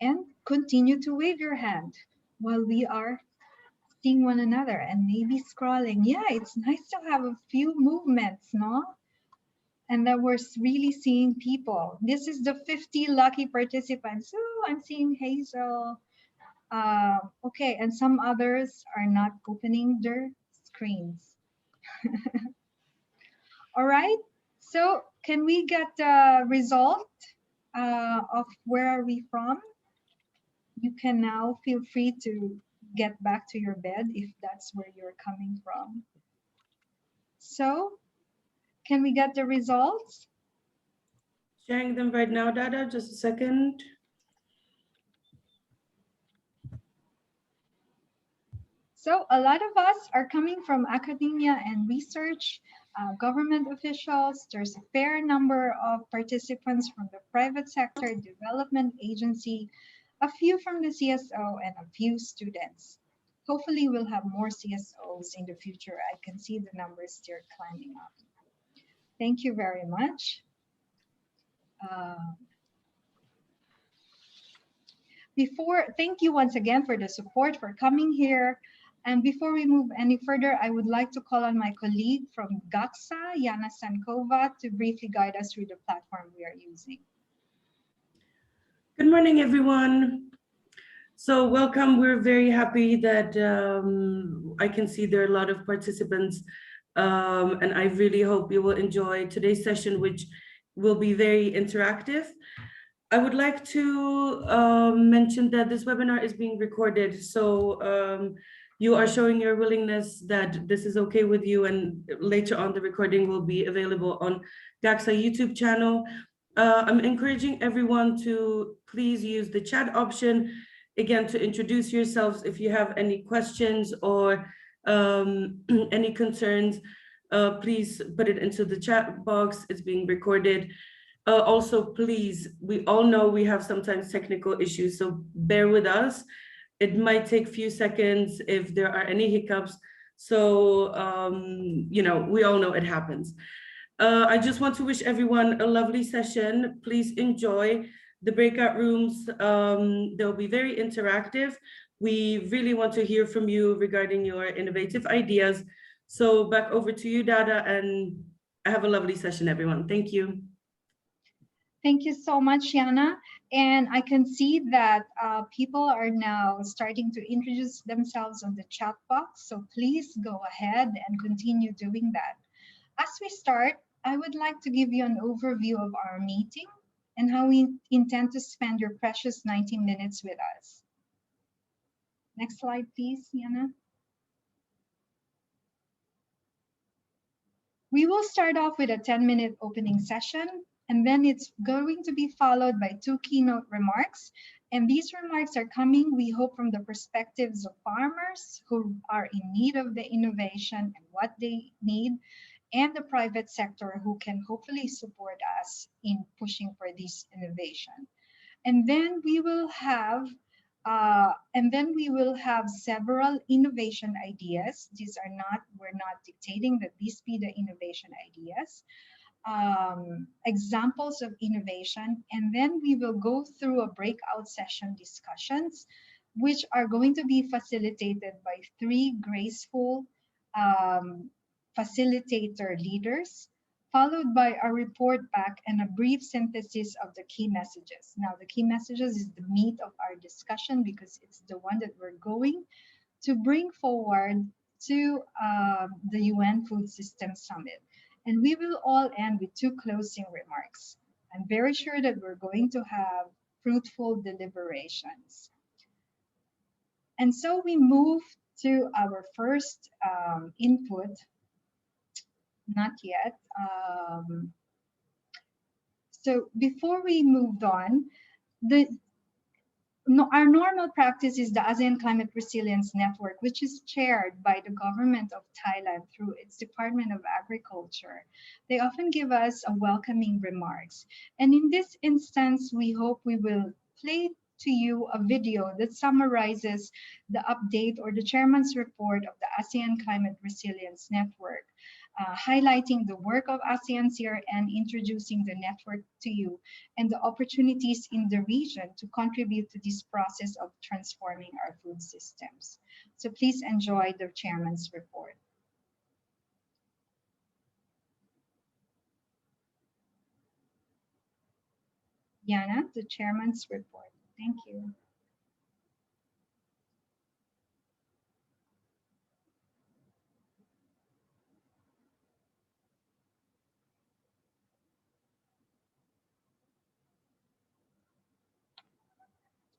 And continue to wave your hand while we are seeing one another and maybe scrolling. Yeah, it's nice to have a few movements, no? And that we're really seeing people. This is the 50 lucky participants. Oh, I'm seeing Hazel. Okay, and some others are not opening their screens. All right, so can we get the result of where are we from? You can now feel free to get back to your bed if that's where you're coming from. So can we get the results? Sharing them right now, Dada, just a second. So a lot of us are coming from academia and research, government officials. There's a fair number of participants from the private sector, development agency, a few from the CSO, and a few students. Hopefully we'll have more CSOs in the future. I can see the numbers still climbing up. Thank you very much. Thank you once again for the support, for coming here. And before we move any further, I would like to call on my colleague from GACSA, Yana Sankova, to briefly guide us through the platform we are using. Good morning, everyone. So welcome. We're very happy that I can see there are a lot of participants, and I really hope you will enjoy today's session, which will be very interactive. I would like to mention that this webinar is being recorded, so you are showing your willingness that this is okay with you, and later on the recording will be available on GACSA YouTube channel. I'm encouraging everyone to please use the chat option, again, to introduce yourselves. If you have any questions or any concerns, please put it into the chat box. It's being recorded. Also, please, we all know we have sometimes technical issues, so bear with us. It might take a few seconds if there are any hiccups. So, you know, we all know it happens. I just want to wish everyone a lovely session. Please enjoy the breakout rooms. They'll be very interactive. We really want to hear from you regarding your innovative ideas. So back over to you, Dada, and have a lovely session, everyone. Thank you. Thank you so much, Yana. And I can see that people are now starting to introduce themselves on the chat box. So please go ahead and continue doing that. As we start, I would like to give you an overview of our meeting and how we intend to spend your precious 90 minutes with us. Next slide, please, Yana. We will start off with a 10-minute opening session, and then it's going to be followed by 2 keynote remarks. And these remarks are coming, we hope, from the perspectives of farmers who are in need of the innovation and what they need, and the private sector who can hopefully support us in pushing for this innovation. And then we will have several innovation ideas. We're not dictating that these be the innovation ideas. Examples of innovation, and then we will go through a breakout session discussions, which are going to be facilitated by 3 graceful facilitator leaders, followed by a report back and a brief synthesis of the key messages. Now, the key messages is the meat of our discussion because it's the one that we're going to bring forward to the UN Food Systems Summit. And we will all end with 2 closing remarks. I'm very sure that we're going to have fruitful deliberations. And so we move to our first input. Not yet. So before we moved on, our normal practice is the ASEAN Climate Resilience Network, which is chaired by the government of Thailand through its Department of Agriculture. They often give us a welcoming remarks. And in this instance, we hope we will play to you a video that summarizes the update or the chairman's report of the ASEAN Climate Resilience Network. highlighting the work of ASEAN-CRN, introducing the network to you, and the opportunities in the region to contribute to this process of transforming our food systems. So please enjoy the chairman's report. Yana, the chairman's report. Thank you.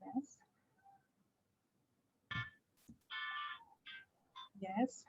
Yes. Yes.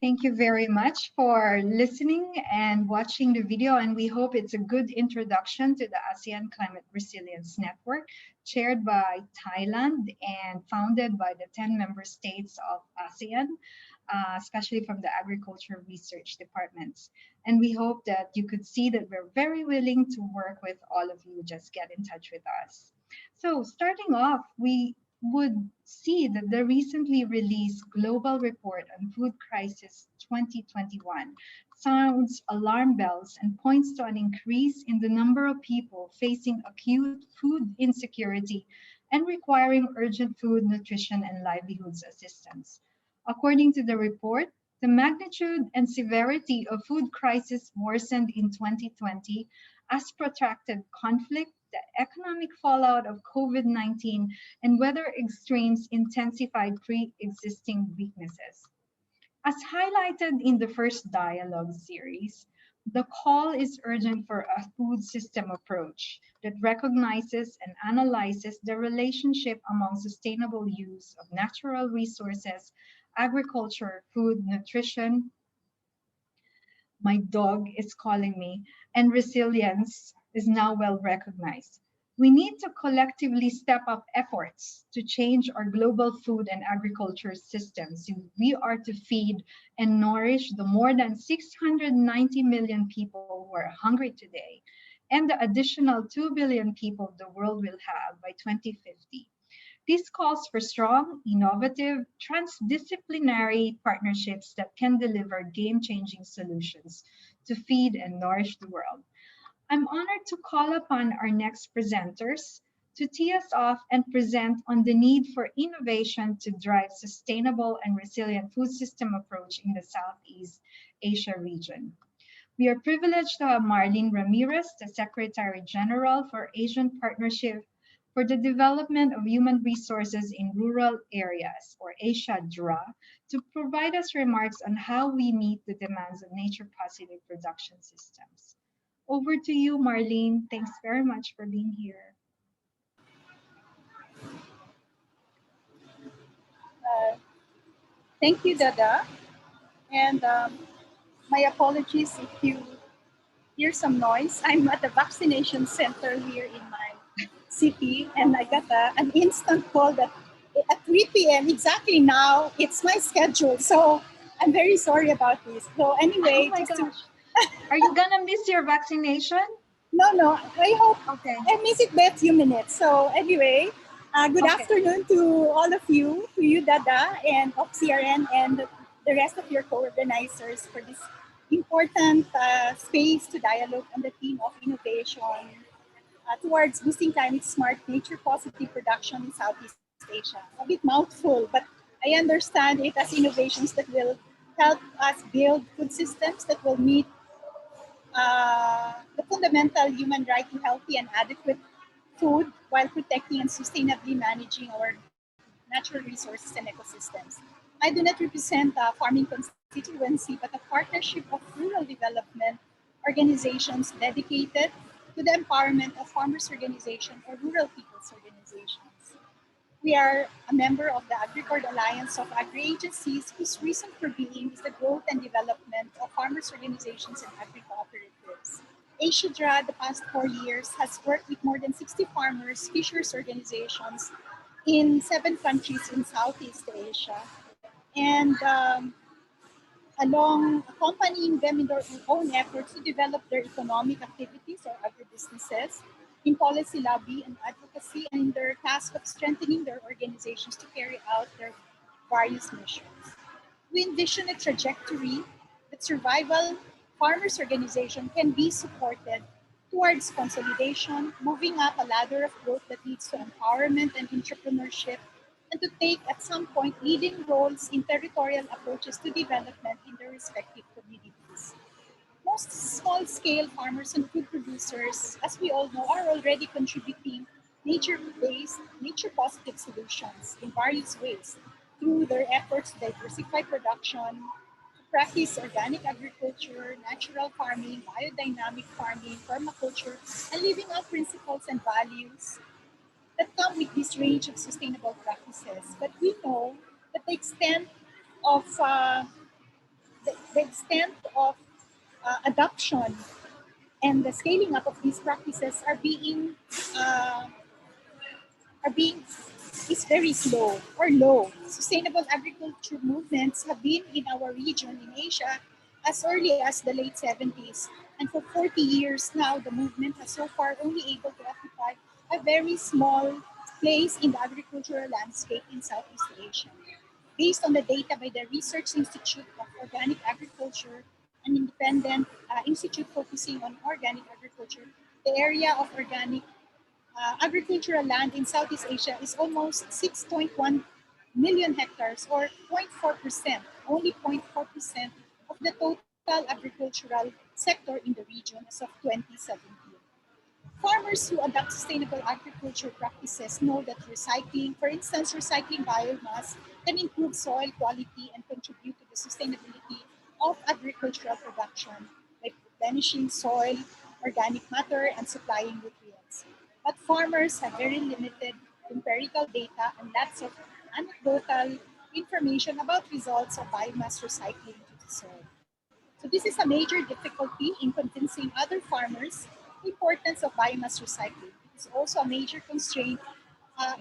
Thank you very much for listening and watching the video, and we hope it's a good introduction to the ASEAN Climate Resilience Network, chaired by Thailand and founded by the 10 member states of ASEAN, especially from the agriculture research departments. And we hope that you could see that we're very willing to work with all of you. Just get in touch with us. So starting off, we would see that the recently released Global Report on Food Crisis 2021 sounds alarm bells and points to an increase in the number of people facing acute food insecurity and requiring urgent food, nutrition, and livelihoods assistance. According to the report, the magnitude and severity of food crisis worsened in 2020 as protracted conflict, the economic fallout of COVID-19, and weather extremes intensified pre-existing weaknesses. As highlighted in the first dialogue series, the call is urgent for a food system approach that recognizes and analyzes the relationship among sustainable use of natural resources, agriculture, food, nutrition, my dog is calling me, and resilience is now well recognized. We need to collectively step up efforts to change our global food and agriculture systems if we are to feed and nourish the more than 690 million people who are hungry today and the additional 2 billion people the world will have by 2050. This calls for strong, innovative, transdisciplinary partnerships that can deliver game-changing solutions to feed and nourish the world. I'm honored to call upon our next presenters to tee us off and present on the need for innovation to drive sustainable and resilient food system approach in the Southeast Asia region. We are privileged to have Marlene Ramirez, the Secretary General for Asian Partnership for the Development of Human Resources in Rural Areas, or ASEAN-CRN, to provide us remarks on how we meet the demands of nature-positive production systems. Over to you, Marlene. Thanks very much for being here. Thank you, Dada. And my apologies if you hear some noise. I'm at the vaccination center here in my city, and I got an instant call that at 3 p.m. exactly now, it's my schedule. So I'm very sorry about this. So anyway, oh my gosh. Are you gonna miss your vaccination? No, I hope okay. I miss it by a few minutes. So anyway, good afternoon to all of you, to you, Dada, and of CRN, and the rest of your co-organizers for this important space to dialogue on the theme of innovation towards boosting climate smart, nature positive production in Southeast Asia. A bit mouthful, but I understand it as innovations that will help us build food systems that will meet the fundamental human right to healthy and adequate food while protecting and sustainably managing our natural resources and ecosystems. I do not represent a farming constituency, but a partnership of rural development organizations dedicated to the empowerment of farmers' organizations or rural people's organizations. We are a member of the AgriCord Alliance of Agri-Agencies, whose reason for being is the growth and development of farmers' organizations and agri-cooperatives. ASEAN-CRN, the past 4 years, has worked with more than 60 farmers, fishers organizations in 7 countries in Southeast Asia, and along accompanying them in their own efforts to develop their economic activities or agribusinesses, in policy lobby and advocacy, and in their task of strengthening their organizations to carry out their various missions. We envision a trajectory that survival farmers' organization can be supported towards consolidation, moving up a ladder of growth that leads to empowerment and entrepreneurship, and to take at some point leading roles in territorial approaches to development in their respective communities. Most small-scale farmers and food producers, as we all know, are already contributing nature-based, nature-positive solutions in various ways through their efforts to diversify production, to practice organic agriculture, natural farming, biodynamic farming, permaculture, and living out principles and values that come with this range of sustainable practices. But we know that the extent of adoption and the scaling up of these practices is very slow or low. Sustainable agriculture movements have been in our region in Asia as early as the late 70s, and for 40 years now, the movement has so far only able to occupy a very small place in the agricultural landscape in Southeast Asia. Based on the data by the Research Institute of Organic Agriculture, an independent institute focusing on organic agriculture, the area of organic agricultural land in Southeast Asia is almost 6.1 million hectares, or 0.4%, only 0.4% of the total agricultural sector in the region as of 2017. Farmers who adopt sustainable agriculture practices know that recycling, for instance, recycling biomass, can improve soil quality and contribute to the sustainability of agricultural production by replenishing soil, organic matter, and supplying nutrients. But farmers have very limited empirical data and lots of anecdotal information about results of biomass recycling to the soil. So this is a major difficulty in convincing other farmers the importance of biomass recycling. It is also a major constraint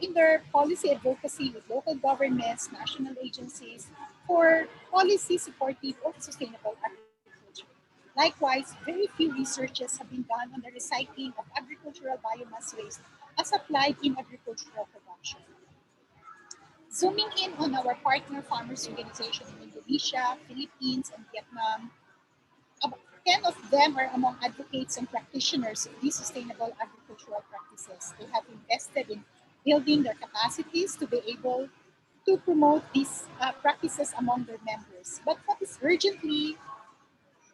in their policy advocacy with local governments, national agencies for policy supportive of sustainable agriculture. Likewise, very few researches have been done on the recycling of agricultural biomass waste as applied in agricultural production. Zooming in on our partner farmers organization in Indonesia, Philippines, and Vietnam, 10 of them are among advocates and practitioners of these sustainable agricultural practices. They have invested in building their capacities to be able to promote these practices among their members. But what is urgently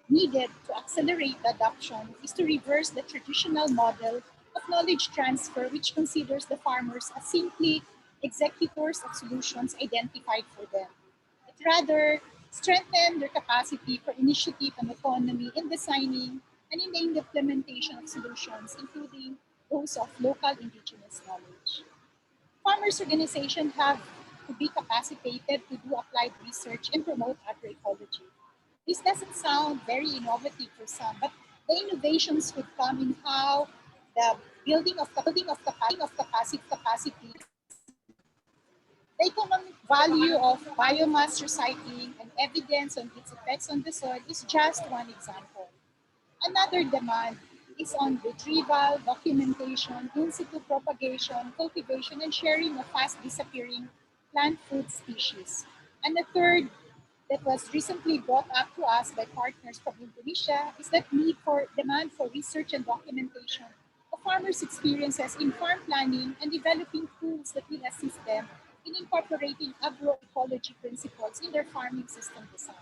needed to accelerate the adoption is to reverse the traditional model of knowledge transfer, which considers the farmers as simply executors of solutions identified for them. It rather strengthen their capacity for initiative and autonomy in designing and in the implementation of solutions, including those of local indigenous knowledge. Farmers' organizations have to be capacitated to do applied research and promote agroecology. This doesn't sound very innovative for some, but the innovations would come in how the building of capacity, the economic value of biomass recycling and evidence on its effects on the soil is just one example. Another demand is on retrieval, documentation, in situ propagation, cultivation, and sharing of fast disappearing plant food species. And the third that was recently brought up to us by partners from Indonesia is that need for demand for research and documentation of farmers' experiences in farm planning and developing tools that will assist them in incorporating agroecology principles in their farming system design.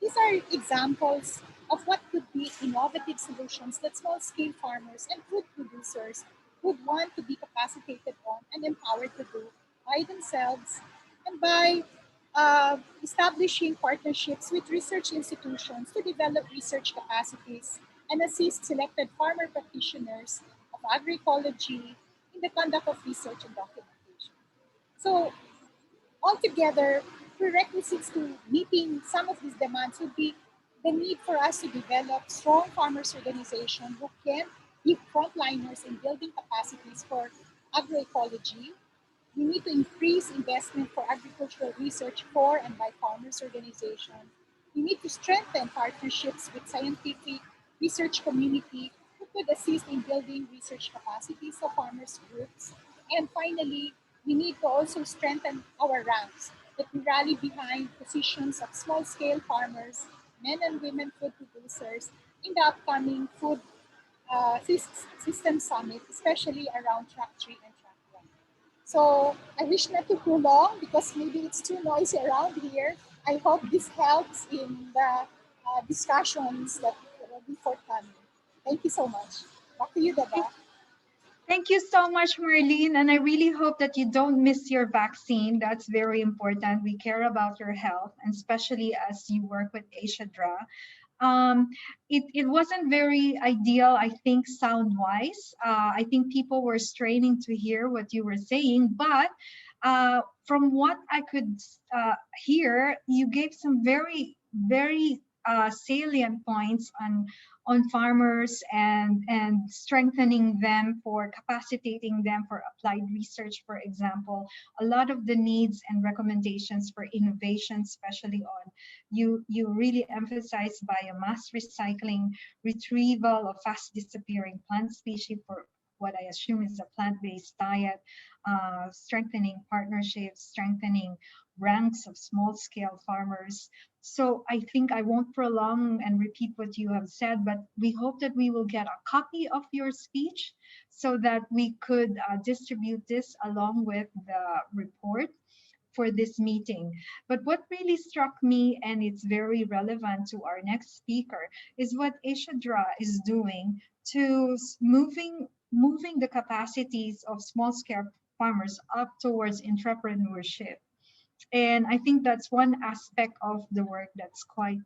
These are examples of what could be innovative solutions that small-scale farmers and food producers would want to be capacitated on and empowered to do by themselves and by establishing partnerships with research institutions to develop research capacities and assist selected farmer practitioners of agroecology in the conduct of research and documentation. So altogether, prerequisites to meeting some of these demands would be the need for us to develop strong farmers organizations who can be frontliners in building capacities for agroecology. We need to increase investment for agricultural research for and by farmers organizations. We need to strengthen partnerships with scientific research community who could assist in building research capacities of farmers groups. And finally, we need to also strengthen our ranks, that we rally behind positions of small-scale farmers, men and women food producers in the upcoming food system summit, especially around track 3 and track 1. So I wish not to prolong because maybe it's too noisy around here. I hope this helps in the discussions that will be forthcoming. Thank you so much. Back to you, Dada. Thank you so much, Marlene. And I really hope that you don't miss your vaccine. That's very important. We care about your health, and especially as you work with ASEAN-CRN. It wasn't very ideal, I think, sound-wise. I think people were straining to hear what you were saying, but from what I could hear, you gave some very, very salient points on farmers and strengthening them, for capacitating them for applied research, for example. A lot of the needs and recommendations for innovation, especially on you really emphasize biomass recycling, retrieval of fast disappearing plant species what I assume is a plant-based diet, strengthening partnerships, strengthening ranks of small-scale farmers. So I think I won't prolong and repeat what you have said, but we hope that we will get a copy of your speech so that we could distribute this along with the report for this meeting. But what really struck me, and it's very relevant to our next speaker, is what Ishadra is doing to moving the capacities of small scale farmers up towards entrepreneurship. And I think that's one aspect of the work that's quite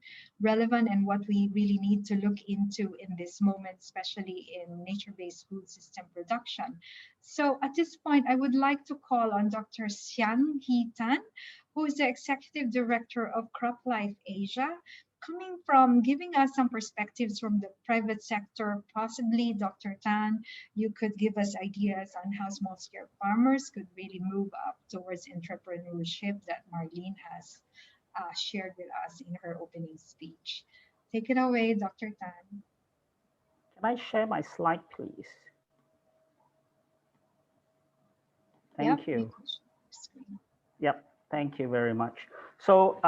relevant and what we really need to look into in this moment, especially in nature-based food system production. So at this point, I would like to call on Dr. Xian He Tan, who is the Executive Director of CropLife Asia, coming from giving us some perspectives from the private sector. Possibly, Dr. Tan, you could give us ideas on how small scale farmers could really move up towards entrepreneurship that Marlene has shared with us in her opening speech. Take it away, Dr. Tan. Can I share my slide, please? Yep, Thank you. screen. Yep, thank you very much. So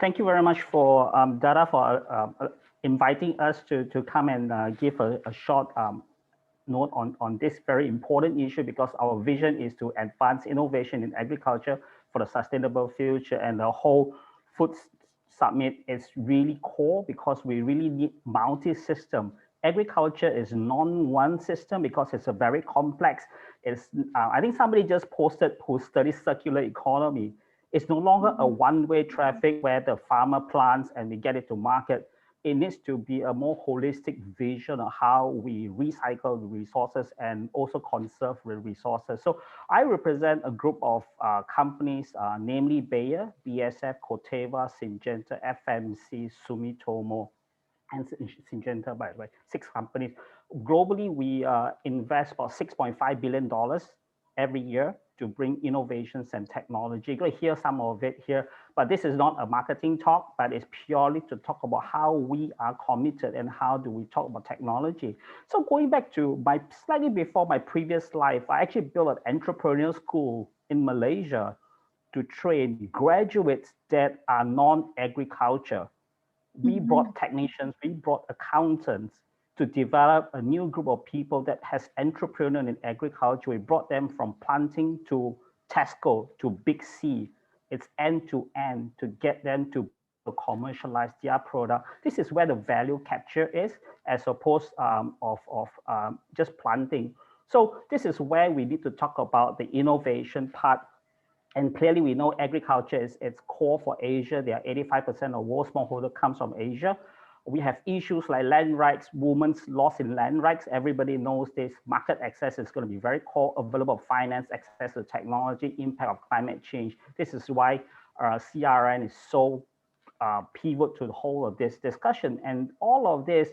thank you very much for Dada for inviting us to come and give a short note on this very important issue, because our vision is to advance innovation in agriculture for the sustainable future, and the whole food summit is really core because we really need multi-system. Agriculture is non-one system because it's a very complex. It's I think somebody just posted who studies circular economy. It's no longer a one-way traffic where the farmer plants and we get it to market. It needs to be a more holistic vision of how we recycle the resources and also conserve the resources. So I represent a group of companies, namely Bayer, BASF, Corteva, Syngenta, FMC, Sumitomo, and Syngenta, by the way, 6 companies. Globally, we invest about $6.5 billion every year to bring innovations and technology. You're going to hear some of it here, but this is not a marketing talk, but it's purely to talk about how we are committed and how do we talk about technology. So going back to my slightly before my previous life, I actually built an entrepreneurial school in Malaysia to train graduates that are non-agriculture. We brought technicians, we brought accountants to develop a new group of people that has entrepreneur in agriculture. We brought them from planting to Tesco to Big C. It's end to end to get them to commercialize their product. This is where the value capture is, as opposed of just planting. So this is where we need to talk about the innovation part. And clearly, we know agriculture is its core for Asia. There are 85% of world smallholder comes from Asia. We have issues like land rights, women's loss in land rights. Everybody knows this. Market access is going to be very core. Available finance, access to technology, impact of climate change. This is why CRN is so pivot to the whole of this discussion. And all of this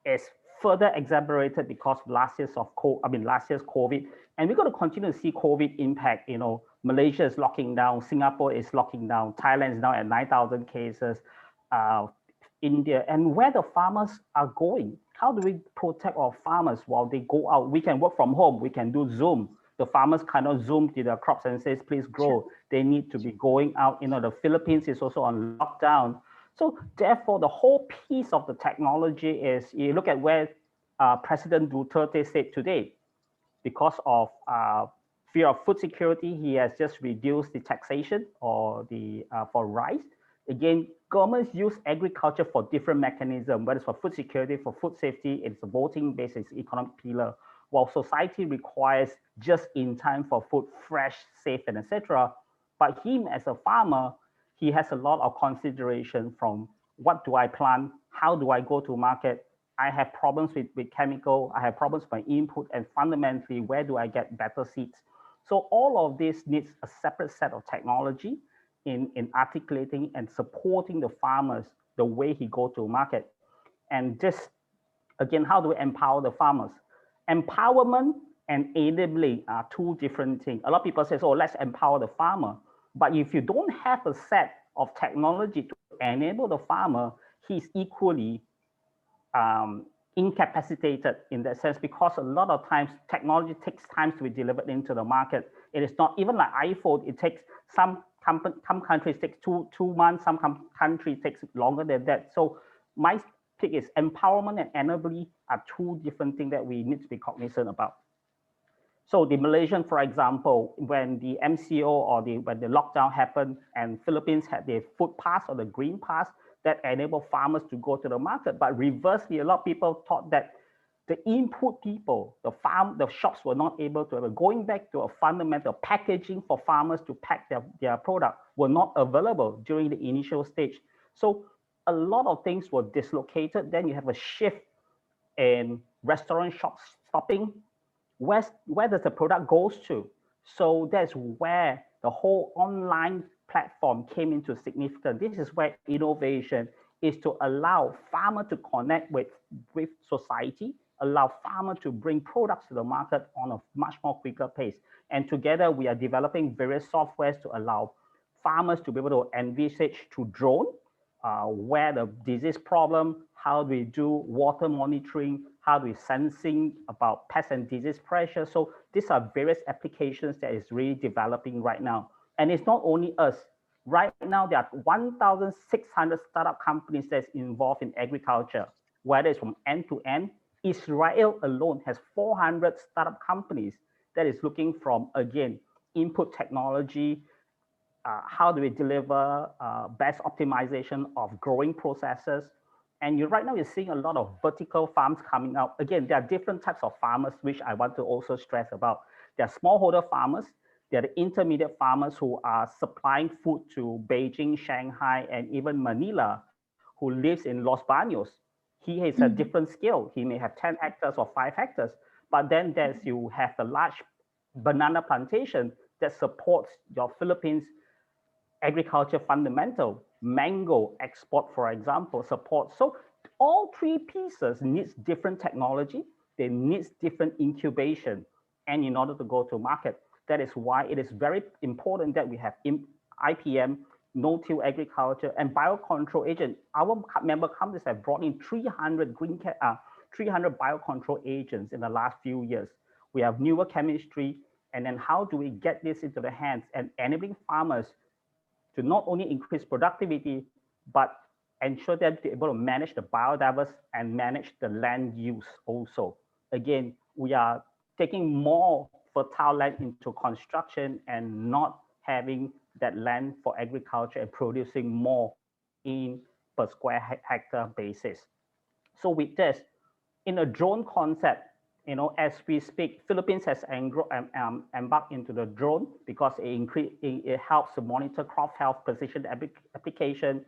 is further exacerbated because of last year's COVID. And we're going to continue to see COVID impact. You know, Malaysia is locking down, Singapore is locking down, Thailand is now at 9,000 cases, India, and where the farmers are going. How do we protect our farmers while they go out? We can work from home, we can do Zoom. The farmers cannot Zoom to their crops and says, please grow. They need to be going out. You know, the Philippines is also on lockdown. So therefore, the whole piece of the technology is, you look at where President Duterte said today, because of fear of food security, he has just reduced the taxation or the for rice. Again, governments use agriculture for different mechanisms, whether it's for food security, for food safety, it's a voting-based, it's economic pillar, while society requires just in time for food, fresh, safe, and etc. But him as a farmer, he has a lot of consideration from what do I plant, how do I go to market, I have problems with chemical, I have problems with my input, and fundamentally, where do I get better seeds? So all of this needs a separate set of technology in articulating and supporting the farmers the way he go to market. And just, again, how do we empower the farmers? Empowerment and enabling are 2 different things. A lot of people say, oh, let's empower the farmer. But if you don't have a set of technology to enable the farmer, he's equally incapacitated in that sense, because a lot of times technology takes time to be delivered into the market. It is not even like iPhone. It takes some countries take two months, some countries takes longer than that. So my pick is empowerment and enabling are two different things that we need to be cognizant about. So the Malaysian, for example, when the MCO or when the lockdown happened and Philippines had the food pass or the green pass that enabled farmers to go to the market. But reversely, a lot of people thought that the input people, the shops were not able to, going back to a fundamental packaging for farmers to pack their product were not available during the initial stage. So a lot of things were dislocated. Then you have a shift in restaurant shops stopping. Where does the product goes to? So that's where the whole online platform came into significance. This is where innovation is to allow farmers to connect with society, allow farmers to bring products to the market on a much more quicker pace. And together we are developing various softwares to allow farmers to be able to envisage through drone, where the disease problem, how do we do water monitoring, how do we sensing about pest and disease pressure. So these are various applications that is really developing right now. And it's not only us. Right now, there are 1,600 startup companies that's involved in agriculture, whether it's from end to end. Israel alone has 400 startup companies that is looking from, again, input technology, how do we deliver best optimization of growing processes. And right now you're seeing a lot of vertical farms coming out. Again, there are different types of farmers, which I want to also stress about. There are smallholder farmers. There are the intermediate farmers who are supplying food to Beijing, Shanghai, and even Manila, who lives in Los Baños. He has a different scale. He may have 10 hectares or 5 hectares. But then you have the large banana plantation that supports your Philippines agriculture fundamental, mango export, for example, support. So all three pieces needs different technology, they need different incubation, and in order to go to market. That is why it is very important that we have IPM, no-till agriculture, and biocontrol agent. Our member companies have brought in 300 300 biocontrol agents in the last few years. We have newer chemistry, and then how do we get this into the hands and enabling farmers to not only increase productivity, but ensure that they're able to manage the biodiversity and manage the land use also. Again, we are taking more fertile land into construction and not having that land for agriculture and producing more in per square hectare basis. So with this, in a drone concept, as we speak, Philippines has embarked into the drone because it helps to monitor crop health, precision application.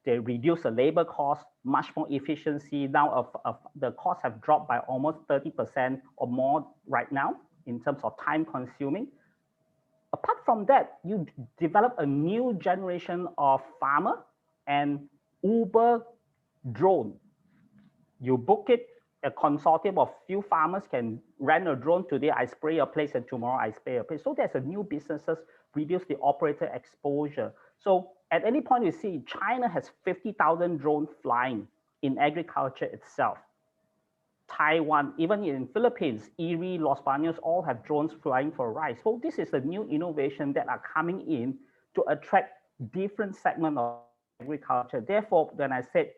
They reduce the labor cost, much more efficiency. Now the costs have dropped by almost 30% or more right now in terms of time consuming. Apart from that, you develop a new generation of farmer and Uber drone. You book it, a consortium of few farmers can rent a drone. Today I spray a place and tomorrow I spray a place. So there's a new businesses, reduce the operator exposure. So at any point you see China has 50,000 drones flying in agriculture itself. Taiwan, even in Philippines, Erie, Los Baños all have drones flying for rice. So this is a new innovation that are coming in to attract different segments of agriculture. Therefore, when I said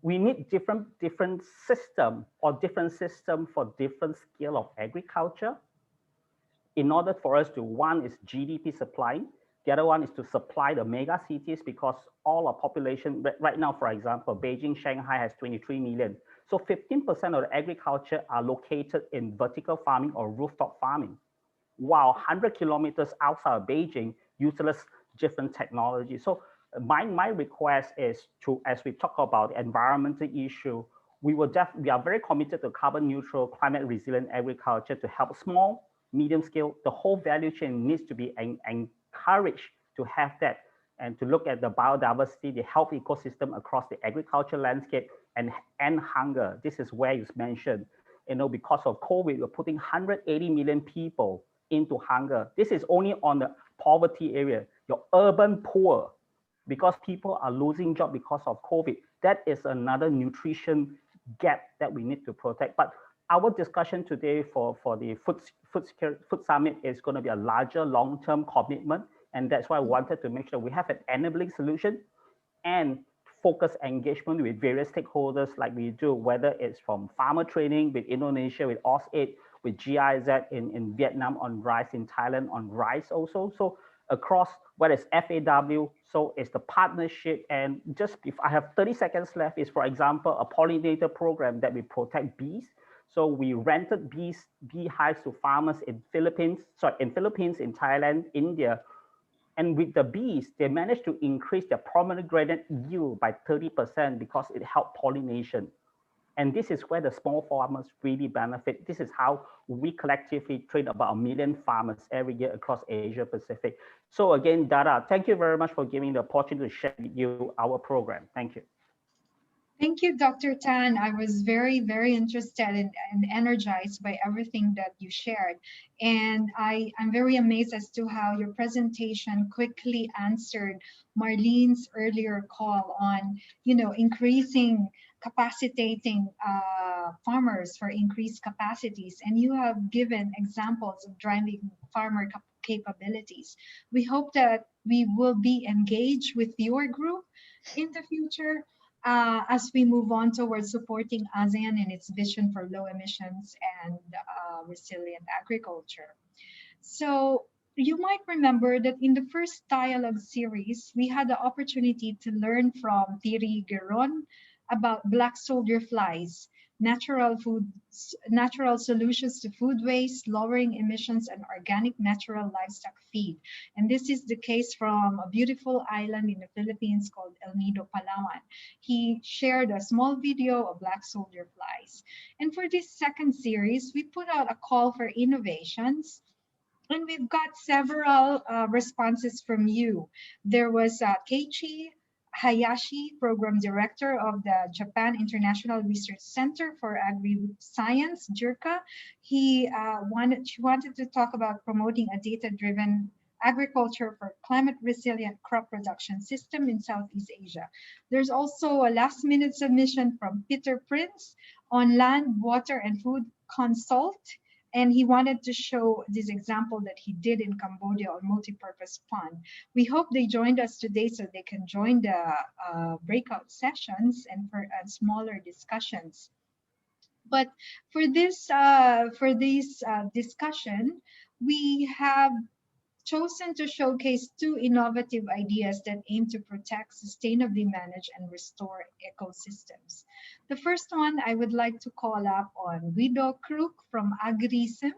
we need different system or different system for different scale of agriculture in order for us to, one is GDP supplying, the other one is to supply the mega cities because all our population, right now, for example, Beijing, Shanghai has 23 million. So 15% of the agriculture are located in vertical farming or rooftop farming, while 100 kilometers outside of Beijing utilize different technology. So my request is to, as we talk about environmental issue, we are very committed to carbon neutral, climate resilient agriculture to help small, medium scale. The whole value chain needs to be encouraged to have that and to look at the biodiversity, the health ecosystem across the agriculture landscape and end hunger. This is where you mentioned, because of COVID, we're putting 180 million people into hunger. This is only on the poverty area, your urban poor, because people are losing jobs because of COVID. That is another nutrition gap that we need to protect. But our discussion today for the food summit is going to be a larger long-term commitment. And that's why I wanted to make sure we have an enabling solution and focus engagement with various stakeholders like we do, whether it's from farmer training with Indonesia, with ASEAN, with GIZ in Vietnam on rice, in Thailand on rice also. So across, whether it's FAW, so it's the partnership. And just if I have 30 seconds left, is for example, a pollinator program that we protect bees. So we rented beehives to farmers in Philippines, in Thailand, India. And with the bees, they managed to increase their pomegranate yield by 30% because it helped pollination. And this is where the small farmers really benefit. This is how we collectively train about 1 million farmers every year across Asia Pacific. So again, Dara, thank you very much for giving the opportunity to share with you our program. Thank you. Thank you, Dr. Tan. I was very, very interested and energized by everything that you shared. And I'm very amazed as to how your presentation quickly answered Marlene's earlier call on, increasing, capacitating farmers for increased capacities. And you have given examples of driving farmer capabilities. We hope that we will be engaged with your group in the future, as we move on towards supporting ASEAN in its vision for low emissions and resilient agriculture. So you might remember that in the first dialogue series, we had the opportunity to learn from Thierry Guéron about black soldier flies, natural solutions to food waste, lowering emissions, and organic natural livestock feed. And this is the case from a beautiful island in the Philippines called El Nido, Palawan. He shared a small video of black soldier flies. And for this second series, we put out a call for innovations. And we've got several responses from you. There was Keiichi Hayashi, Program Director of the Japan International Research Center for Agri-Science, JIRCA. She wanted to talk about promoting a data-driven agriculture for climate-resilient crop production system in Southeast Asia. There's also a last-minute submission from Peter Prince on land, water, and food consult. And he wanted to show this example that he did in Cambodia on multi-purpose pond. We hope they joined us today so they can join the breakout sessions and for smaller discussions. But for this discussion, we have chosen to showcase two innovative ideas that aim to protect, sustainably manage, and restore ecosystems. The first one I would like to call up on Guido Kruk from Agrism,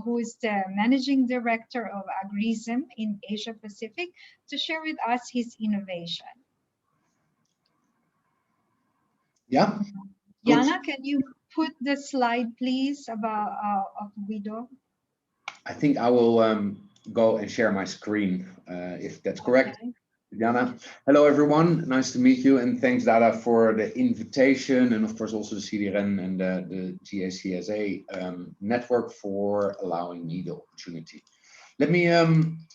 who is the Managing Director of Agrism in Asia Pacific, to share with us his innovation. Yeah. Jana, can you put the slide, please, about of Guido? I think I will go and share my screen, if that's correct. Okay. Jana. Hello, everyone. Nice to meet you. And thanks, Dada, for the invitation. And of course, also the CDRN and the GACSA network for allowing me the opportunity. Let me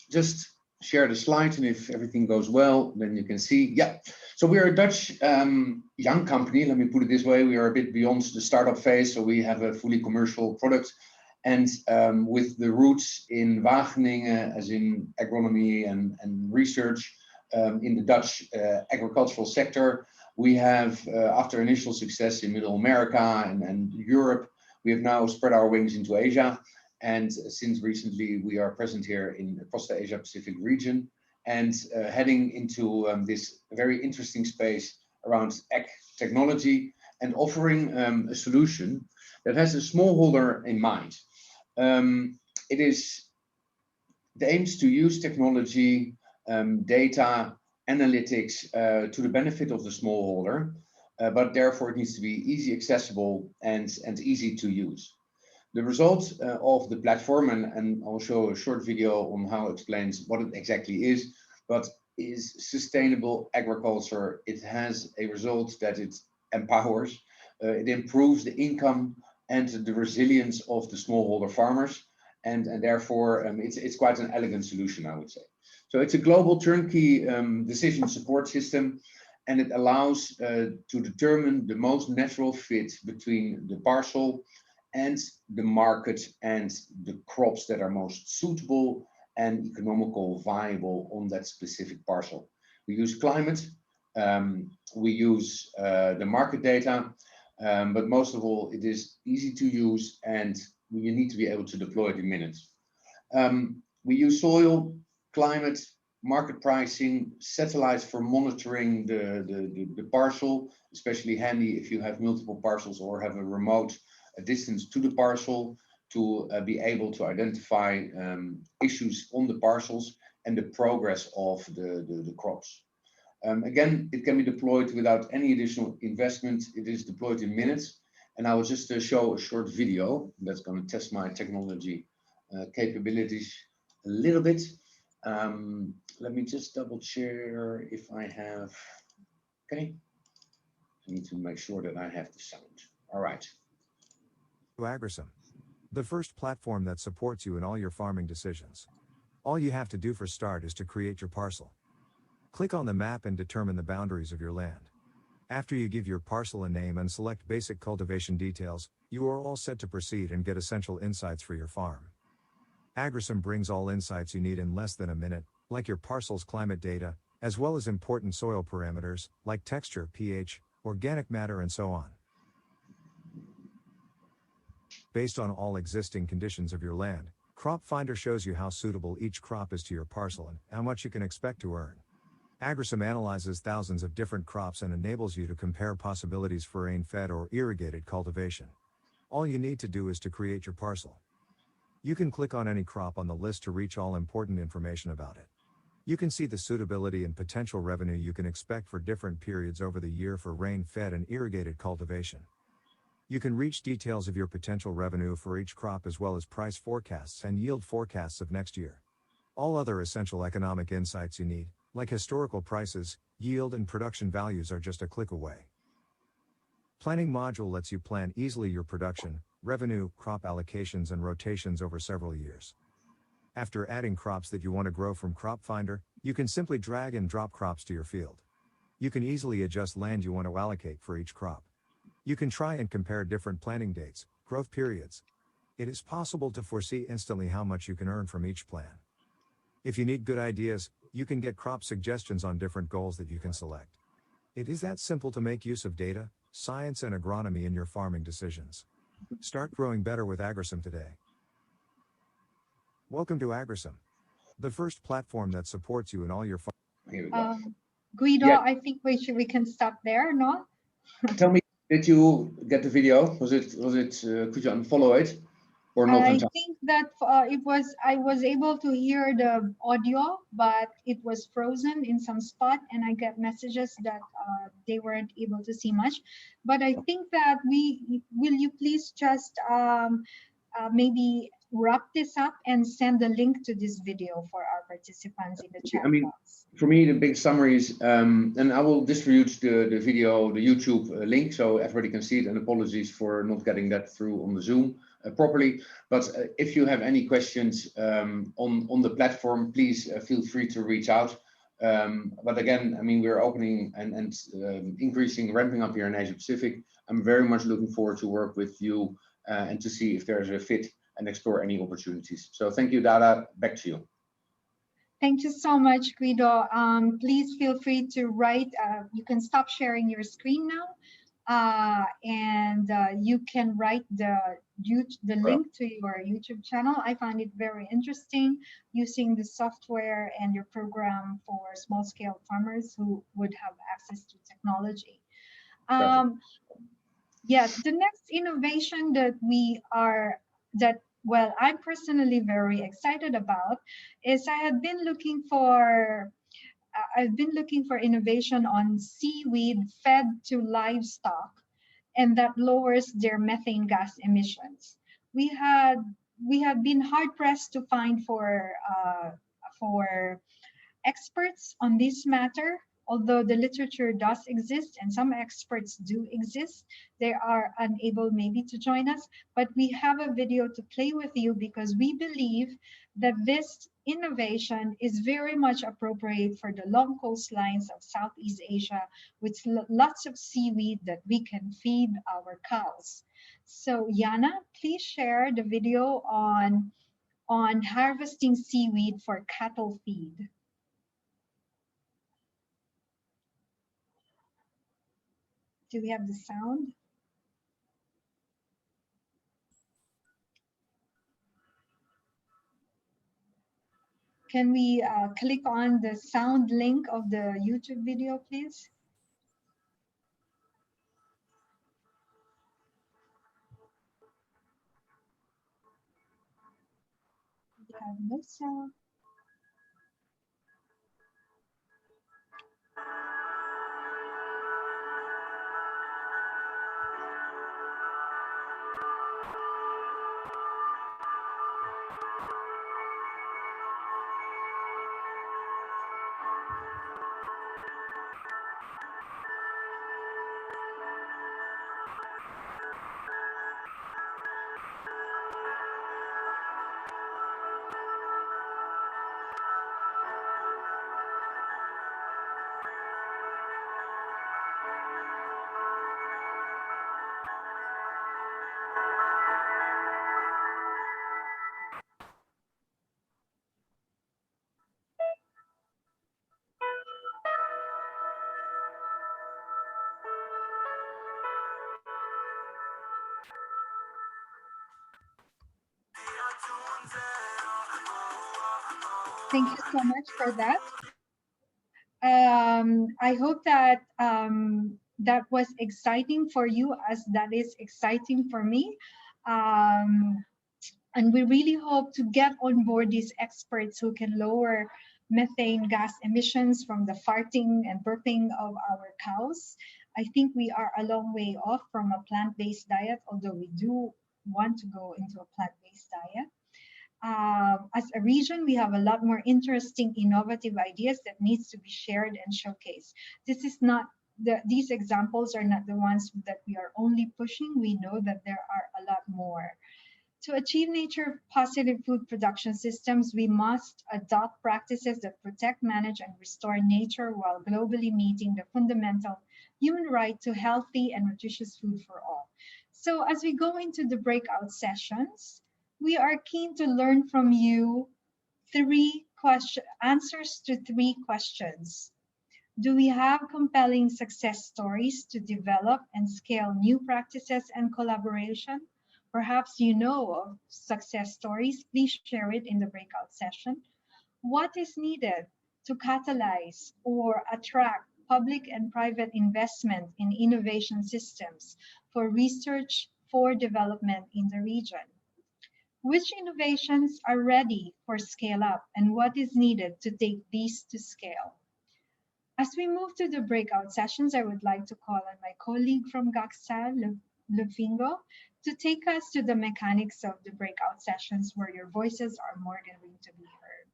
just share the slides. And if everything goes well, then you can see. Yeah. So we are a Dutch young company. Let me put it this way. We are a bit beyond the startup phase. So we have a fully commercial product. And with the roots in Wageningen, as in agronomy and research in the Dutch agricultural sector, we have, after initial success in Middle America and Europe, we have now spread our wings into Asia. And since recently, we are present here across the Asia Pacific region and heading into this very interesting space around ag technology and offering a solution that has a smallholder in mind. It aims to use technology, data, analytics to the benefit of the smallholder, but therefore it needs to be easy accessible and easy to use. The result of the platform, and I'll show a short video on how it explains what it exactly is, but is sustainable agriculture. It has a result that it empowers, it improves the income and the resilience of the smallholder farmers, and therefore it's quite an elegant solution, I would say. So it's a global turnkey decision support system, and it allows to determine the most natural fit between the parcel and the market and the crops that are most suitable and economical viable on that specific parcel. We use climate, we use the market data, but most of all, it is easy to use and you need to be able to deploy it in minutes. We use soil, climate, market pricing, satellites for monitoring the parcel, especially handy if you have multiple parcels or have a remote distance to the parcel to be able to identify issues on the parcels and the progress of the crops. Again, it can be deployed without any additional investment. It is deployed in minutes. And I will just show a short video that's going to test my technology capabilities a little bit. Let me just double share if I have, okay. I need to make sure that I have the sound. All right. AgriSim, the first platform that supports you in all your farming decisions. All you have to do for start is to create your parcel. Click on the map and determine the boundaries of your land. After you give your parcel a name and select basic cultivation details, you are all set to proceed and get essential insights for your farm. AgriSim brings all insights you need in less than a minute, like your parcel's climate data, as well as important soil parameters, like texture, pH, organic matter and so on. Based on all existing conditions of your land, Crop Finder shows you how suitable each crop is to your parcel and how much you can expect to earn. AgriSim analyzes thousands of different crops and enables you to compare possibilities for rain-fed or irrigated cultivation. All you need to do is to create your parcel. You can click on any crop on the list to reach all important information about it. You can see the suitability and potential revenue you can expect for different periods over the year for rain-fed and irrigated cultivation. You can reach details of your potential revenue for each crop as well as price forecasts and yield forecasts of next year. All other essential economic insights you need, like historical prices, yield and production values, are just a click away. Planning module lets you plan easily your production, revenue, crop allocations and rotations over several years. After adding crops that you want to grow from Crop Finder, you can simply drag and drop crops to your field. You can easily adjust land you want to allocate for each crop. You can try and compare different planting dates, growth periods. It is possible to foresee instantly how much you can earn from each plan. If you need good ideas, you can get crop suggestions on different goals that you can select. It is that simple to make use of data, science and agronomy in your farming decisions. Start growing better with AgriSim today. Welcome to AgriSim, the first platform that supports you in all your Here we go. Guido, Yeah. I think we can stop there, no? Tell me, did you get the video? Was it could you unfollow it or not? I think that I was able to hear the audio, but it was frozen in some spot, and I get messages that they weren't able to see much. But I think that will you please just maybe wrap this up and send the link to this video for our participants in the chat box. For me, the big summary is, and I will distribute the video, the YouTube link, so everybody can see it. And apologies for not getting that through on the Zoom properly. But if you have any questions on the platform, please feel free to reach out. But again, I mean, we're opening and increasing, ramping up here in Asia Pacific. I'm very much looking forward to work with you and to see if there's a fit and explore any opportunities. So thank you, Dada. Back to you. Thank you so much, Guido. Please feel free to write. You can stop sharing your screen now, and you can write the link to your YouTube channel. I find it very interesting using the software and your program for small-scale farmers who would have access to technology. Yes, the next innovation that I'm personally very excited about is I've been looking for innovation on seaweed fed to livestock, and that lowers their methane gas emissions. We have been hard pressed to find for experts on this matter Although the literature does exist and some experts do exist, they are unable maybe to join us, but we have a video to play with you because we believe that this innovation is very much appropriate for the long coastlines of Southeast Asia with lots of seaweed that we can feed our cows. So Yana, please share the video on harvesting seaweed for cattle feed. Do we have the sound? Can we click on the sound link of the YouTube video, please? We have no sound. Thank you so much for that. I hope that that was exciting for you as that is exciting for me. And we really hope to get on board these experts who can lower methane gas emissions from the farting and burping of our cows. I think we are a long way off from a plant-based diet, although we do want to go into a plant-based diet. As a region, we have a lot more interesting, innovative ideas that needs to be shared and showcased. This is not these examples are not the ones that we are only pushing. We know that there are a lot more. To achieve nature-positive food production systems, we must adopt practices that protect, manage, and restore nature while globally meeting the fundamental human right to healthy and nutritious food for all. So as we go into the breakout sessions, we are keen to learn from you answers to three questions. Do we have compelling success stories to develop and scale new practices and collaboration? Perhaps you know of success stories. Please share it in the breakout session. What is needed to catalyze or attract public and private investment in innovation systems for research for development in the region? Which innovations are ready for scale up and what is needed to take these to scale? As we move to the breakout sessions, I would like to call on my colleague from GACSA, Lufingo, to take us to the mechanics of the breakout sessions where your voices are more going to be heard.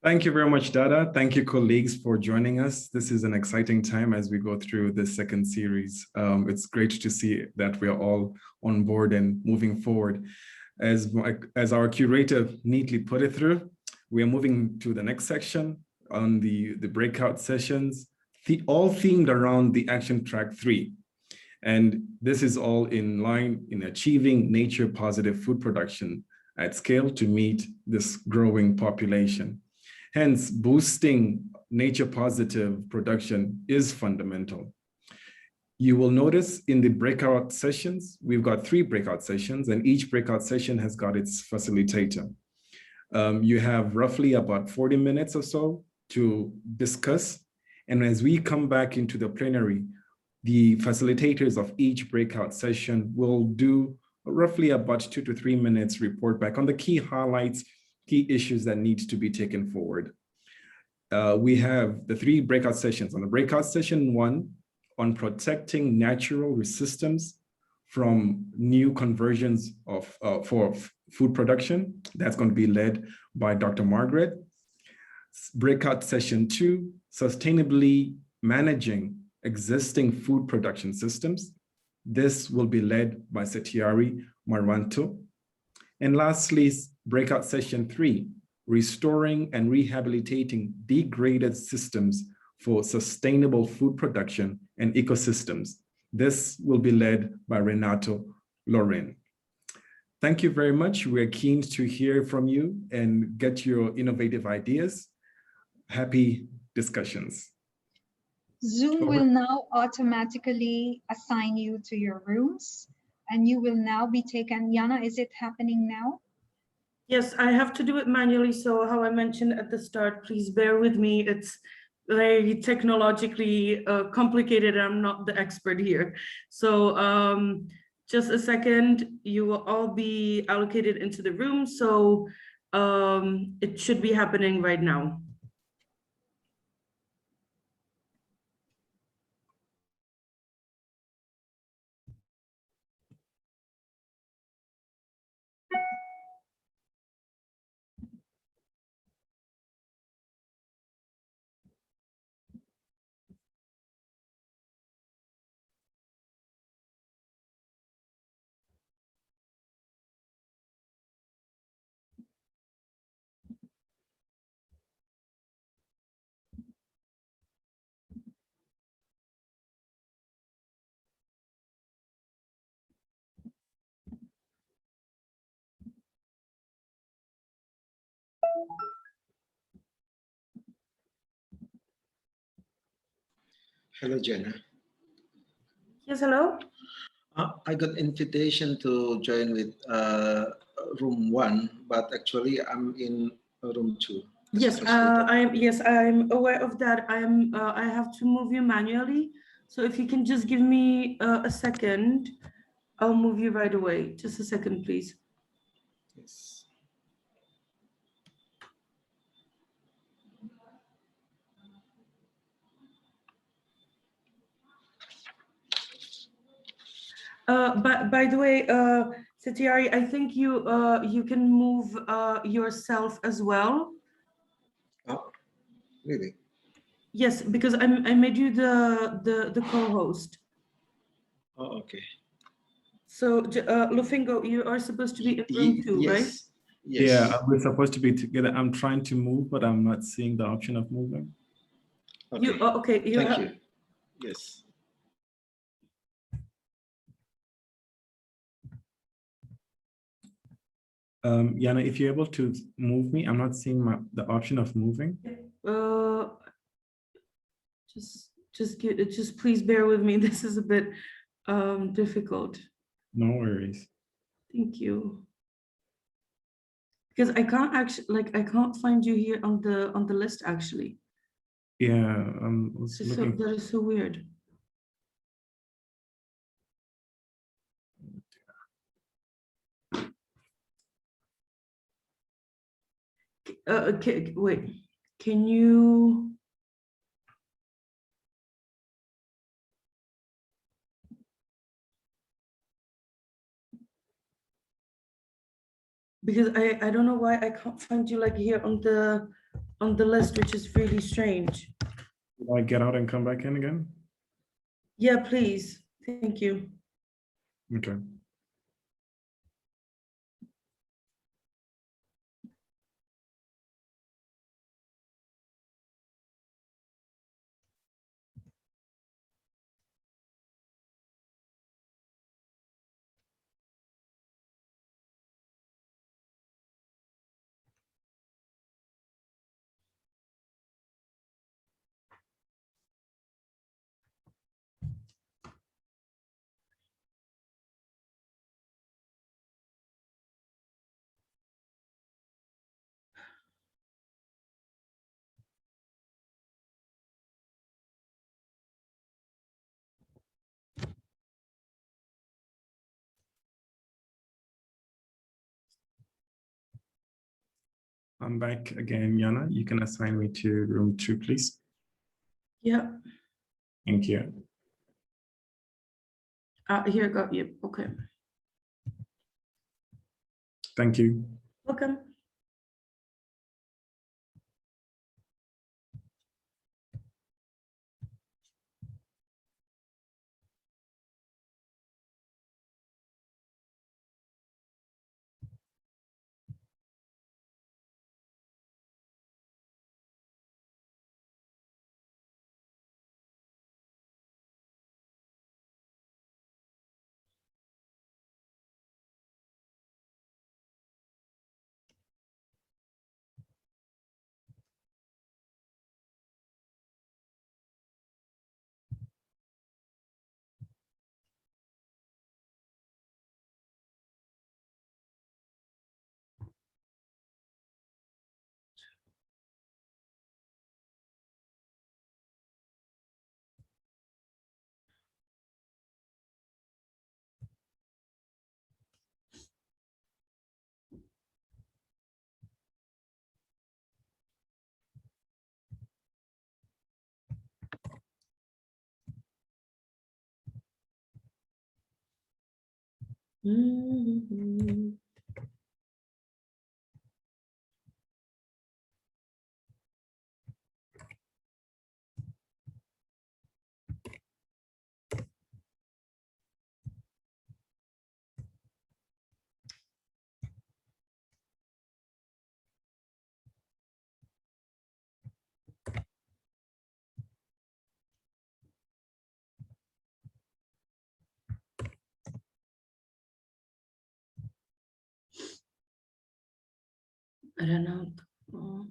Thank you very much, Dada. Thank you, colleagues, for joining us. This is an exciting time as we go through this second series. It's great to see that we are all on board and moving forward. As our curator neatly put it through, we are moving to the next section on the breakout sessions, all themed around the action track 3. And this is all in line in achieving nature-positive food production at scale to meet this growing population. Hence, boosting nature-positive production is fundamental. You will notice in the breakout sessions, we've got 3 breakout sessions, and each breakout session has got its facilitator. You have roughly about 40 minutes or so to discuss. And as we come back into the plenary, the facilitators of each breakout session will do roughly about 2 to 3 minutes report back on the key highlights, key issues that need to be taken forward. We have the 3 breakout sessions. On the breakout session 1, on protecting natural systems from new conversions for food production. That's going to be led by Dr. Margaret. breakout session 2, sustainably managing existing food production systems. This will be led by Setiari Marwanto. And lastly, breakout session 3, restoring and rehabilitating degraded systems for sustainable food production and ecosystems. This will be led by Renato Loren. Thank you very much. We're keen to hear from you and get your innovative ideas. Happy discussions. Zoom will now automatically assign you to your rooms, and you will now be taken. Yana, is it happening now? Yes, I have to do it manually. So how I mentioned at the start, please bear with me. It's very technologically complicated. I'm not the expert here. So just a second, you will all be allocated into the room. So it should be happening right now. Hello, Jenna. Yes, hello. I got invitation to join with room 1, but actually I'm in room 2. Yes, I'm aware of that. I have to move you manually. So if you can just give me a second, I'll move you right away. Just a second, please. Yes. By the way, Setiari, I think you can move yourself as well. Oh, really? Yes, because I made you the co-host. Oh, okay. So Lufingo, you are supposed to be in room 2, right? Yes. Yeah, we're supposed to be together. I'm trying to move, but I'm not seeing the option of moving. Okay. Thank you. Yes. Yana, if you're able to move me, I'm not seeing the option of moving. Just please bear with me. This is a bit difficult. No worries. Thank you. Because I can't actually, I can't find you here on the list actually. Yeah, was looking. That is so weird. Okay, wait, can you? Because I don't know why I can't find you here on the list, which is really strange. Will I get out and come back in again? Yeah, please. Thank you. Okay. I'm back again, Yana. You can assign me to room 2, please. Yeah. Thank you. Here, got you. Okay. Thank you. Welcome. Mhm. I don't know. Oh.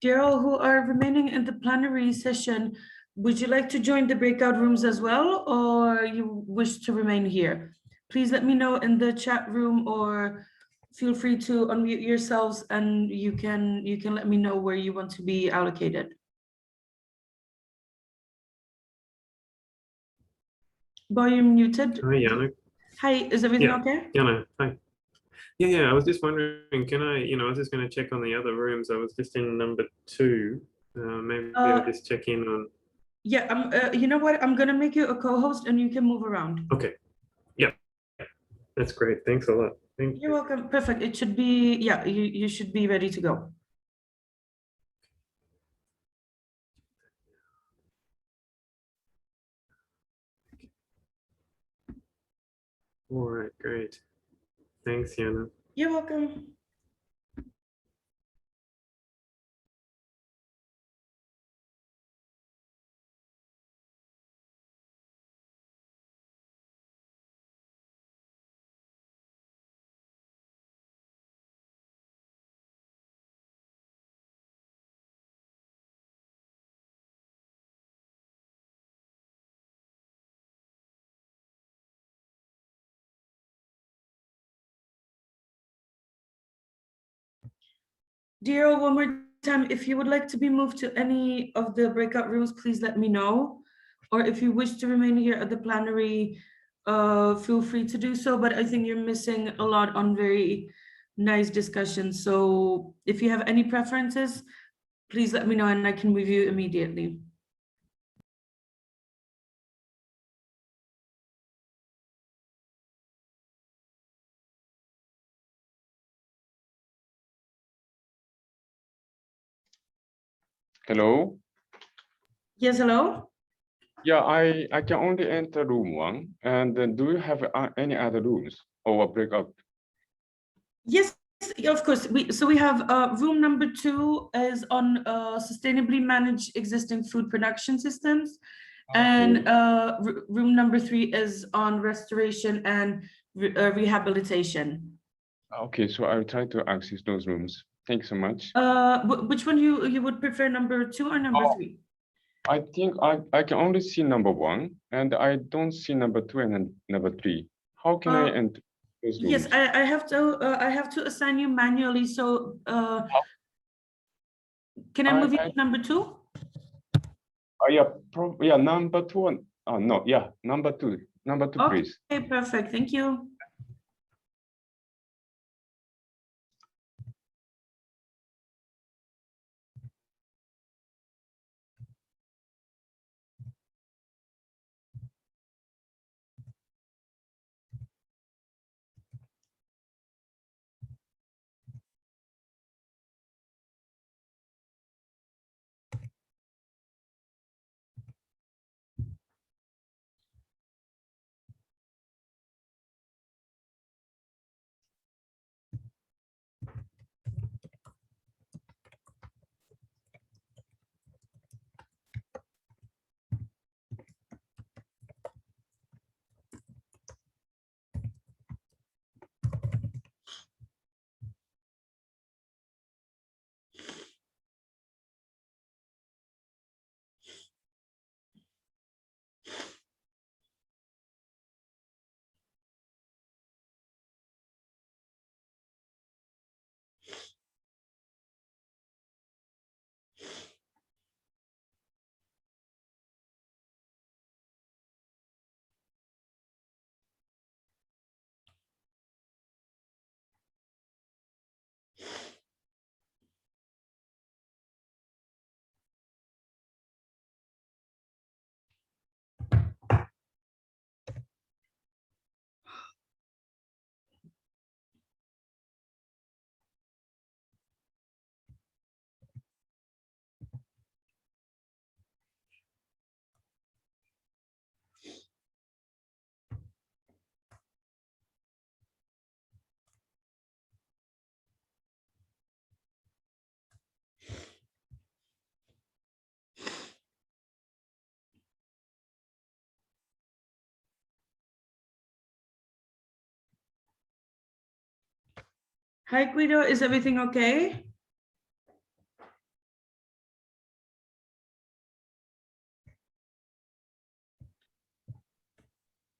Daryl, who are remaining in the plenary session, would you like to join the breakout rooms as well, or you wish to remain here? Please let me know in the chat room, or feel free to unmute yourselves and you can let me know where you want to be allocated. Boy, you're muted. Hi, Yana. Hi, is everything okay? Yana, hi. Yeah, I was just wondering, can I was just going to check on the other rooms. I was just in number 2. Maybe I'll just check in on. Yeah, you know what? I'm going to make you a co-host and you can move around. Okay. Yeah, that's great. Thanks a lot. Thank you. You're welcome. Perfect. It should be, yeah, you should be ready to go. All right, great. Thanks, Yana. You're welcome. Dear, one more time, if you would like to be moved to any of the breakout rooms, please let me know. Or if you wish to remain here at the plenary, feel free to do so. But I think you're missing a lot on very nice discussions. So if you have any preferences, please let me know and I can review immediately. Hello. Yes, hello. Yeah, I can only enter room 1. And then do you have any other rooms or breakout? Yes, of course. We have room number 2 is on sustainably managed existing food production systems. And room number 3 is on restoration and rehabilitation. Okay, so I'll try to access those rooms. Thanks so much. Which one you would prefer, number 2 or number 3? I think I can only see number 1, and I don't see number 2 and then number 3. How can I enter those rooms? Yes, I have to assign you manually. So can I move you to number 2? Yeah, number 2. No, yeah, number 2. Number 2, please. Okay, perfect. Thank you. Hi, Guido. Is everything okay?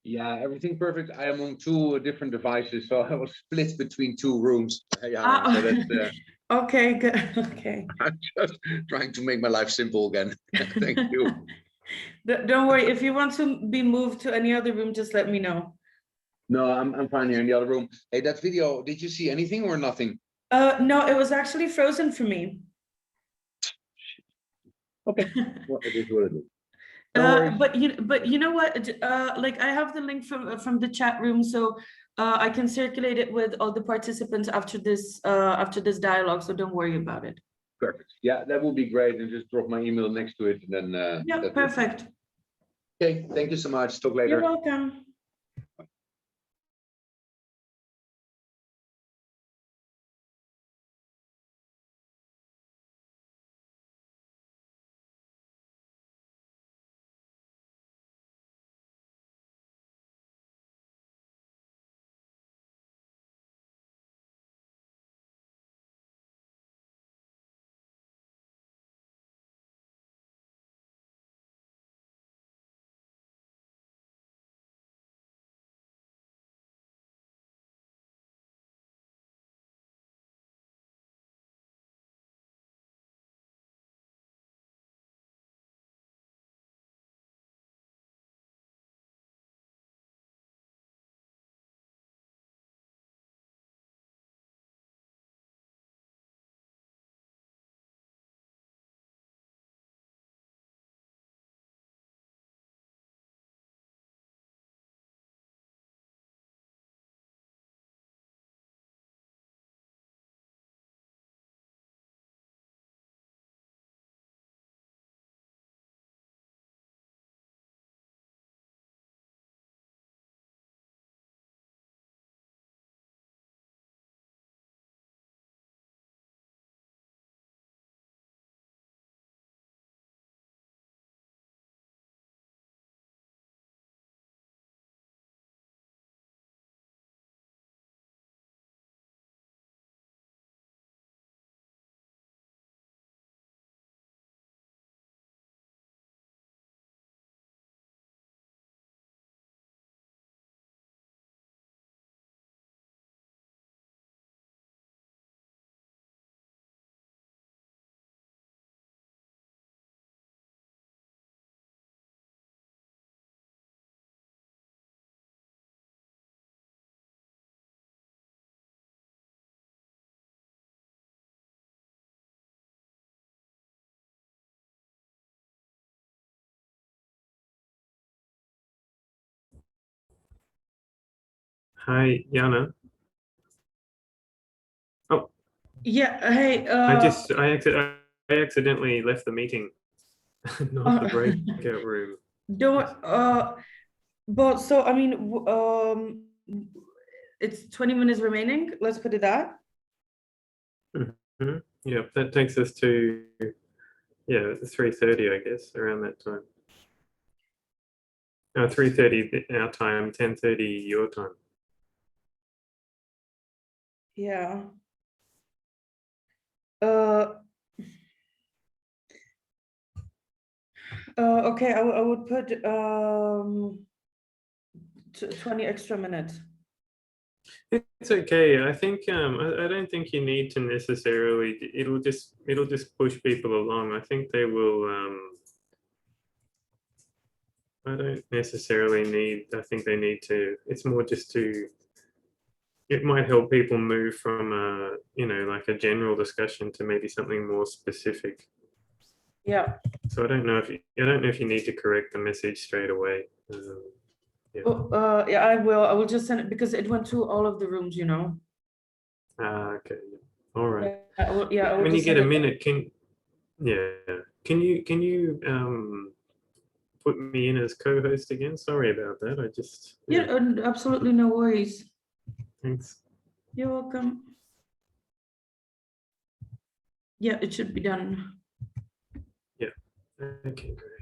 Yeah, everything perfect. I am on 2 different devices, so I was split between 2 rooms. Yeah, so that's okay, good. Okay. I'm just trying to make my life simple again. Thank you. Don't worry. If you want to be moved to any other room, just let me know. No, I'm fine here in the other room. Hey, that video, did you see anything or nothing? No, it was actually frozen for me. Okay, well, it is what it is. No worries. But you know what? Like I have the link from the chat room, so I can circulate it with all the participants after this dialogue. So don't worry about it. Perfect. Yeah, that would be great. And just drop my email next to it, and then Yeah, perfect. Okay, thank you so much. Talk later. You're welcome. Hi, Jana. Oh, Yeah, hey. I accidentally left the meeting, not the breakout room. Don't, but so, I mean, it's 20 minutes remaining. Let's put it that. Mm-hmm. Yeah, that takes us to, yeah, 3:30, I guess, around that time. 3:30 our time, 10:30 your time. Yeah. Okay, I would put 20 extra minutes. It's okay. I think I don't think you need to necessarily. It'll just push people along. I think they will. I don't necessarily need. I think they need to. It's more just to. It might help people move from a like a general discussion to maybe something more specific. Yeah. So I don't know if you need to correct the message straight away. Yeah. Oh, yeah, I will. I will just send it because it went to all of the rooms, you know. Okay. All right. Yeah, I will When you just get send a it. minute, can you put me in as co-host again? Sorry about that. I just Yeah, absolutely no worries. Thanks. You're welcome. Yeah, it should be done. Yeah. Okay, great.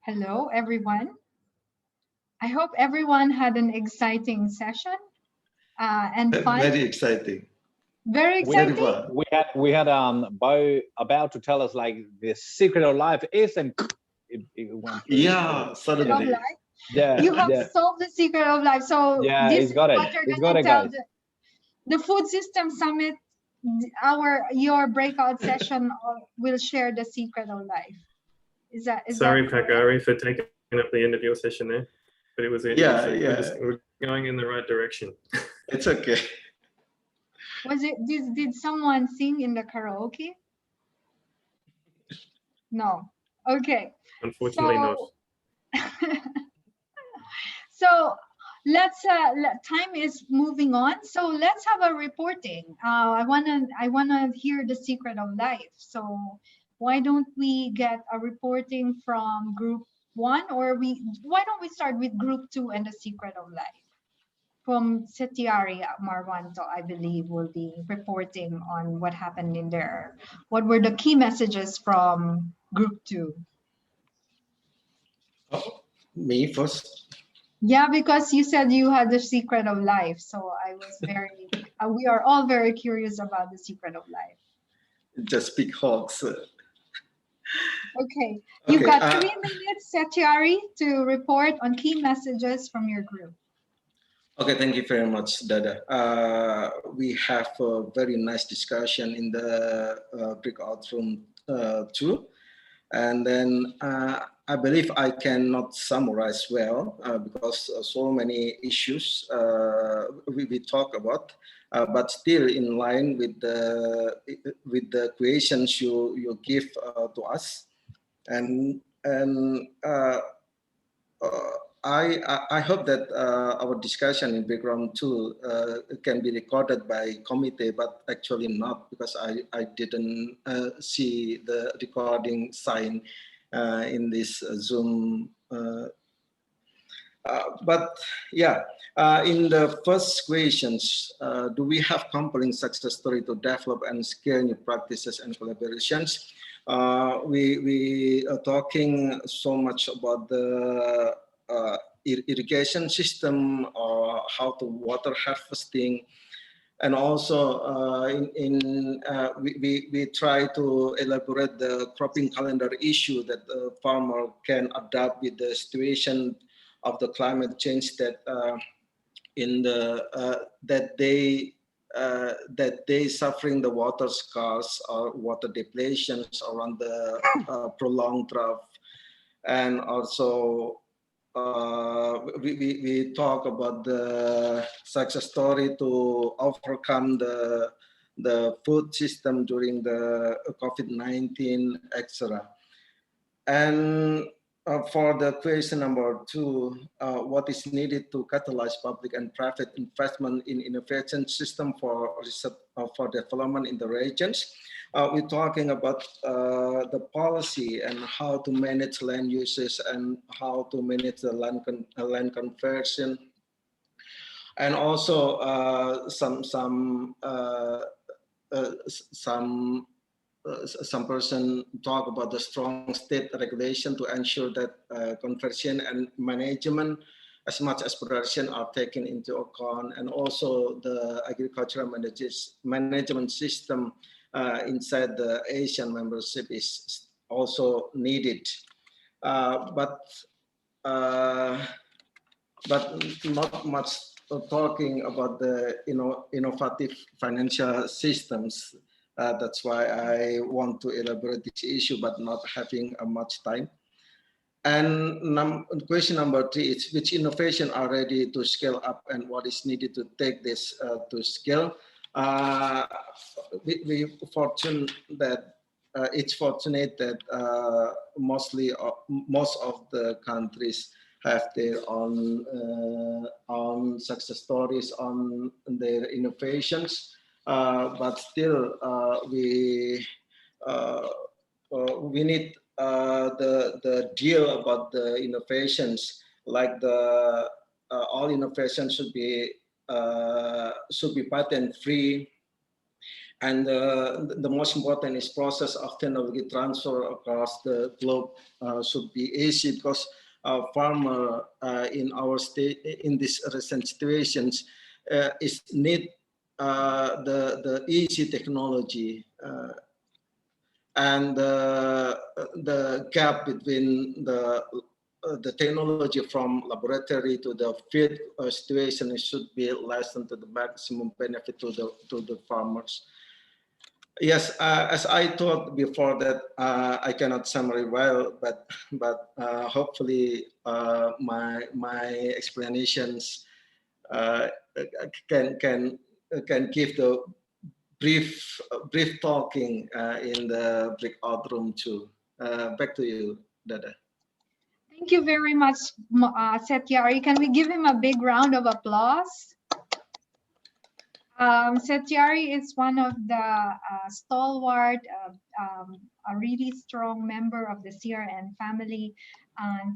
Hello, everyone. I hope everyone had an exciting session and fun. Very exciting. Very exciting. We had Bo about to tell us like the secret of life is, and it went through. Yeah, suddenly. Yeah, you have solved the secret of life. So yeah, this he's got is it. what you're He's gonna got it, tell guys. the Food System Summit. Your breakout session will share the secret of life. Is Sorry, that correct? Pakari, for taking up the end of your session there, but it was interesting. We're going in the right direction. It's okay. Was it? Did someone sing in the karaoke? No. Okay. Unfortunately, not. So let's time is moving on. So let's have a reporting. I wanna hear the secret of life. So why don't we get a reporting from group 1, or why don't we start with group 2 and the secret of life? From Setiari Marwanto, I believe, will be reporting on what happened in there. What were the key messages from group 2? Oh, me first? Yeah, because you said you had the secret of life. So I was very, we are all very curious about the secret of life. Just speak Hawks. Okay, you've got 3 minutes, Setiari, to report on key messages from your group. Okay, thank you very much, Dada. We have a very nice discussion in the breakout room 2. And then I believe I cannot summarize well because so many issues we talk about, but still in line with the questions you give to us. And I hope that our discussion in background 2 can be recorded by committee, but actually not, because I didn't see the recording sign in this Zoom. But yeah, in the first questions, do we have compelling success story to develop and scale new practices and collaborations? We are talking so much about the irrigation system, or how to water harvesting, and also we try to elaborate the cropping calendar issue that the farmer can adapt with the situation of the climate change that that they suffering the water scarce or water depletions around the prolonged drought. And also we talk about the success story to overcome the food system during the COVID-19, etc. And for the question number 2, what is needed to catalyze public and private investment in innovation system for research, for development in the regions? We're talking about the policy and how to manage land uses and how to manage the land conversion, and also some person talk about the strong state regulation to ensure that conversion and management as much as production are taken into account, and also the agricultural management system inside the ASEAN membership is also needed, but not much talking about the innovative financial systems. That's why I want to elaborate this issue, but not having much time. And question number 3 is, which innovation are ready to scale up and what is needed to take this to scale? We fortunate that it's fortunate that most of the countries have their own success stories on their innovations, but still we need the deal about the innovations, like the all innovations should be patent free, And the most important is process of technology transfer across the globe should be easy, because farmer in our state, in these recent situations, is need the easy technology, and the gap between the technology from laboratory to the field situation should be lessened to the maximum benefit to the farmers. Yes, as I thought before that, I cannot summarize well, but hopefully my explanations can give the brief talking in the breakout room too. Back to you, Dada. Thank you very much, Setyari. Can we give him a big round of applause? Setyari is one of the stalwart, a really strong member of the CRN family.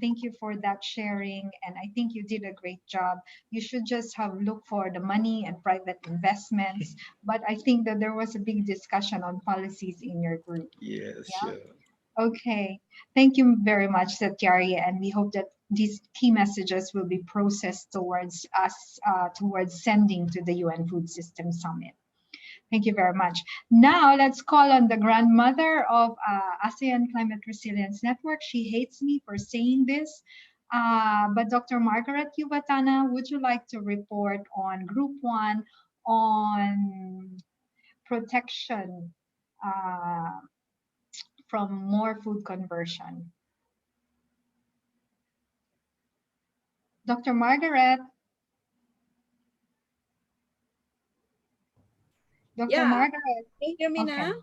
Thank you for that sharing. And I think you did a great job. You should just have looked for the money and private investments. But I think that there was a big discussion on policies in your group. Yes, yeah? sure. Okay, thank you very much, Setyari, and we hope that these key messages will be processed towards us, towards sending to the UN Food System Summit. Thank you very much. Now let's call on the grandmother of ASEAN Climate Resilience Network. She hates me for saying this, but Dr. Margaret Yubatana, would you like to report on Group 1 on protection from more food conversion? Dr. Margaret. Dr. Margaret. Can you hear me now? Okay.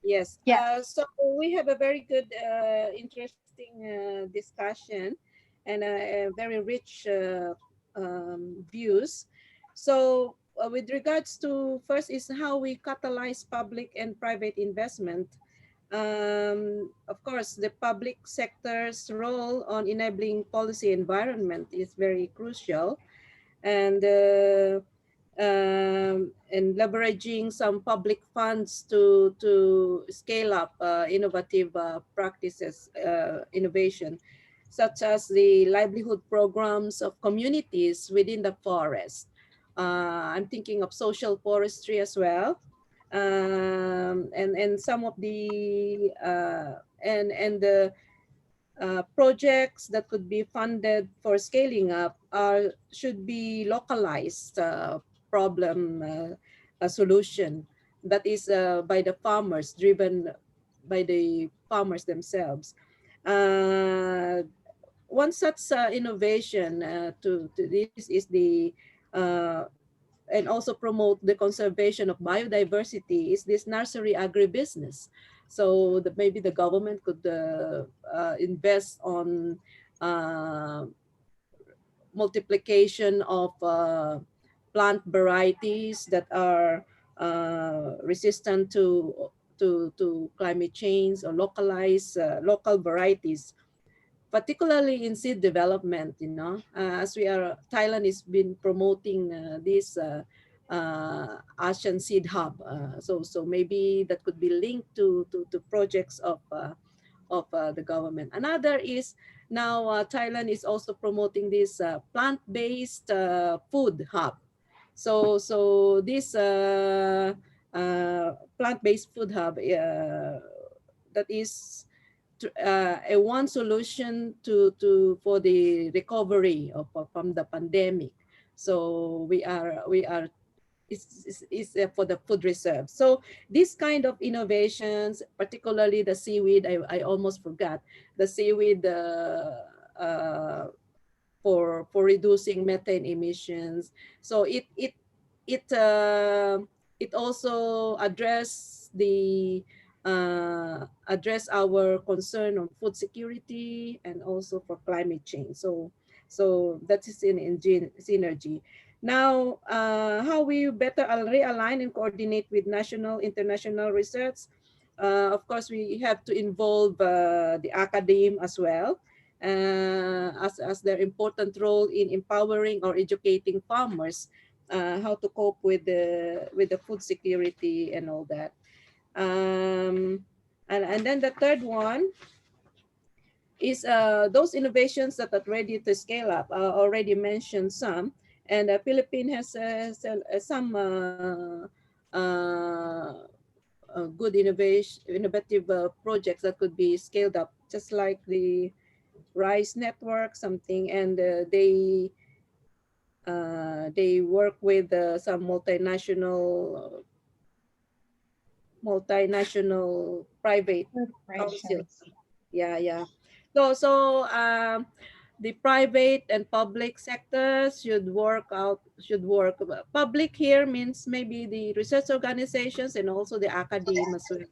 Yes. Yeah. So we have a very good, interesting discussion and very rich views. So with regards to, first is how we catalyze public and private investment. Of course, the public sector's role on enabling policy environment is very crucial, and leveraging some public funds to scale up innovative practices, innovation, such as the livelihood programs of communities within the forest. I'm thinking of social forestry as well. And some of the the projects that could be funded for scaling up should be localized problem solution that is by the farmers, driven by the farmers themselves. One such innovation to this is the and also promote the conservation of biodiversity is this nursery agribusiness. So maybe the government could invest on multiplication of plant varieties that are resistant to climate change, or localize local varieties, particularly in seed development. You know, as Thailand has been promoting this ASEAN Seed Hub. So maybe that could be linked to projects of the government. Another is now Thailand is also promoting this plant-based food hub. So this plant-based food hub that is a one solution for the recovery from the pandemic. So we are is for the food reserve. So this kind of innovations, particularly the seaweed, I almost forgot the seaweed for reducing methane emissions. So it also address our concern on food security and also for climate change. So that is in synergy. Now, how we better realign and coordinate with national, international research. Of course, we have to involve the academe as well, as their important role in empowering or educating farmers how to cope with the food security and all that. And then the third one is those innovations that are ready to scale up. I already mentioned some, and the Philippines has some good innovative projects that could be scaled up, just like the Rice Network, something, and they work with some multinational private councils. Yeah. So the private and public sectors should work. Public here means maybe the research organizations and also the academia as well,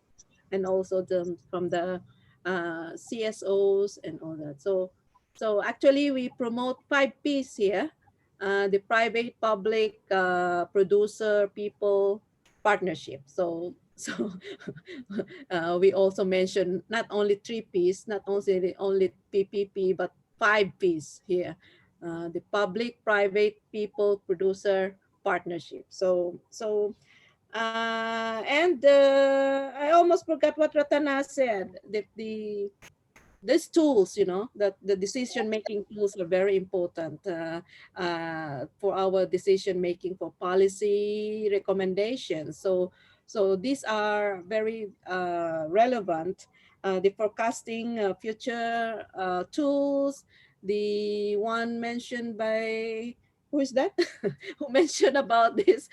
and also from the CSOs and all that. So actually we promote 5 Ps here: the private, public, producer, people, partnership. So we also mentioned not only 3 Ps, not only PPP, but 5 Ps here: the public, private, people, producer, partnership. And I almost forgot what Ratana said. These tools, that the decision-making tools are very important for our decision-making for policy recommendations. So these are very relevant. The forecasting future tools, the one mentioned by, who is that? Who mentioned about this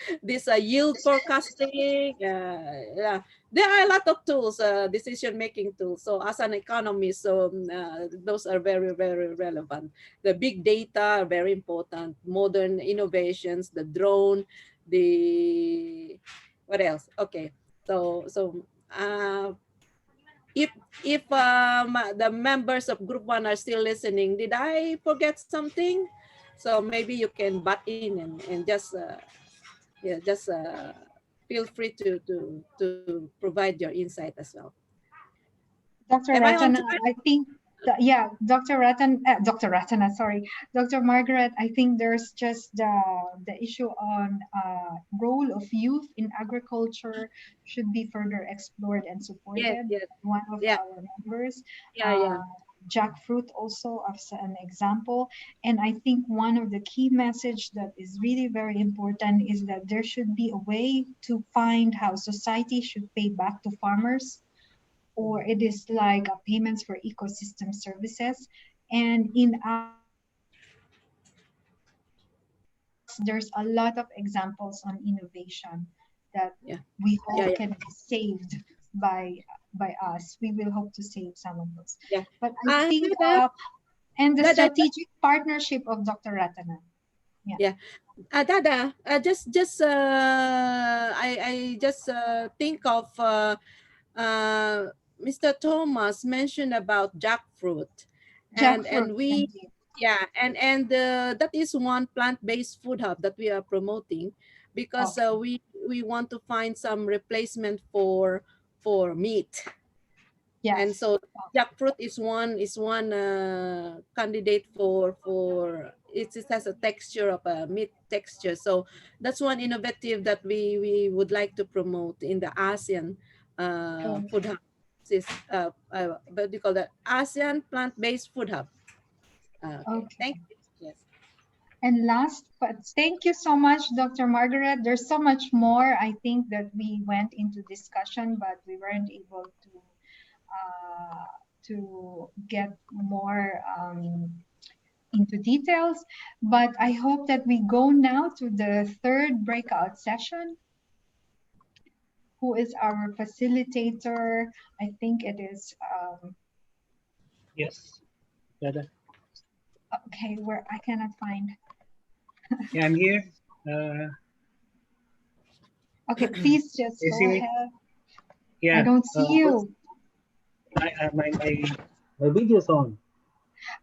yield forecasting? Yeah, there are a lot of tools, decision-making tools. So as an economist, those are very, very relevant. The big data are very important. Modern innovations, the drone, what else? Okay, so if the members of Group 1 are still listening, did I forget something? So maybe you can butt in and just feel free to provide your insight as well. Dr. Ratana, I think, Dr. Ratana, sorry, Dr. Margaret, I think there's just the issue on role of youth in agriculture should be further explored and supported. Yes. One of our members. Jackfruit also as an example. And I think one of the key message that is really very important is that there should be a way to find how society should pay back to farmers, or it is like payments for ecosystem services. And in there's a lot of examples on innovation that we hope can be saved by us. We will hope to save some of those. But I think and the strategic partnership of Dr. Ratana. Dada, I just think of Mr. Thomas mentioned about jackfruit, and we that is one plant-based food hub that we are promoting, because we want to find some replacement for meat. And so jackfruit is one candidate for it has a texture of a meat texture. So that's one innovative that we would like to promote in the ASEAN food hub. What do you call that? ASEAN plant-based food hub. Thank you. Yes. And last, but thank you so much, Dr. Margaret. There's so much more, I think, that we went into discussion, but we weren't able to get more into details. But I hope that we go now to the third breakout session. Who is our facilitator? I think it is. Yes. Dada. Okay, where I cannot find. Yeah, I'm here. Okay, please just go ahead. Yeah. I don't see you. My video's on.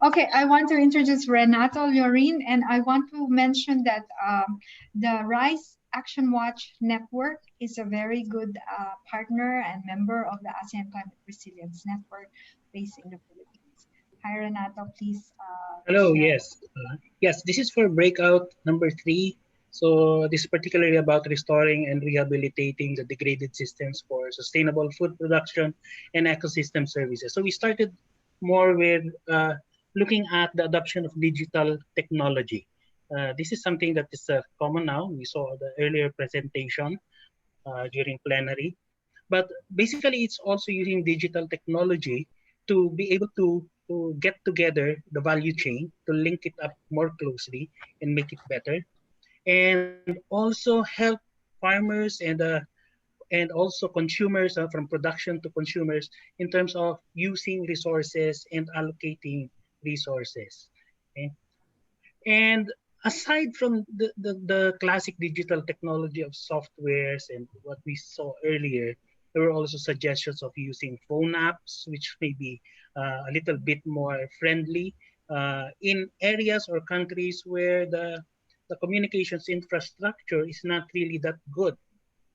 Okay, I want to introduce Renato Llorin, and I want to mention that the Rice Action Watch Network is a very good partner and member of the ASEAN Climate Resilience Network based in the Philippines. Hi, Renato, please. Hello, yes. Yes, this is for breakout number 3, So this is particularly about restoring and rehabilitating the degraded systems for sustainable food production and ecosystem services. So we started more with looking at the adoption of digital technology. This is something that is common now. We saw the earlier presentation during plenary. But basically, it's also using digital technology to be able to get together the value chain, to link it up more closely and make it better, and also help farmers and also consumers from production to consumers in terms of using resources and allocating resources. Okay? And aside from the classic digital technology of softwares and what we saw earlier, there were also suggestions of using phone apps, which may be a little bit more friendly in areas or countries where the communications infrastructure is not really that good.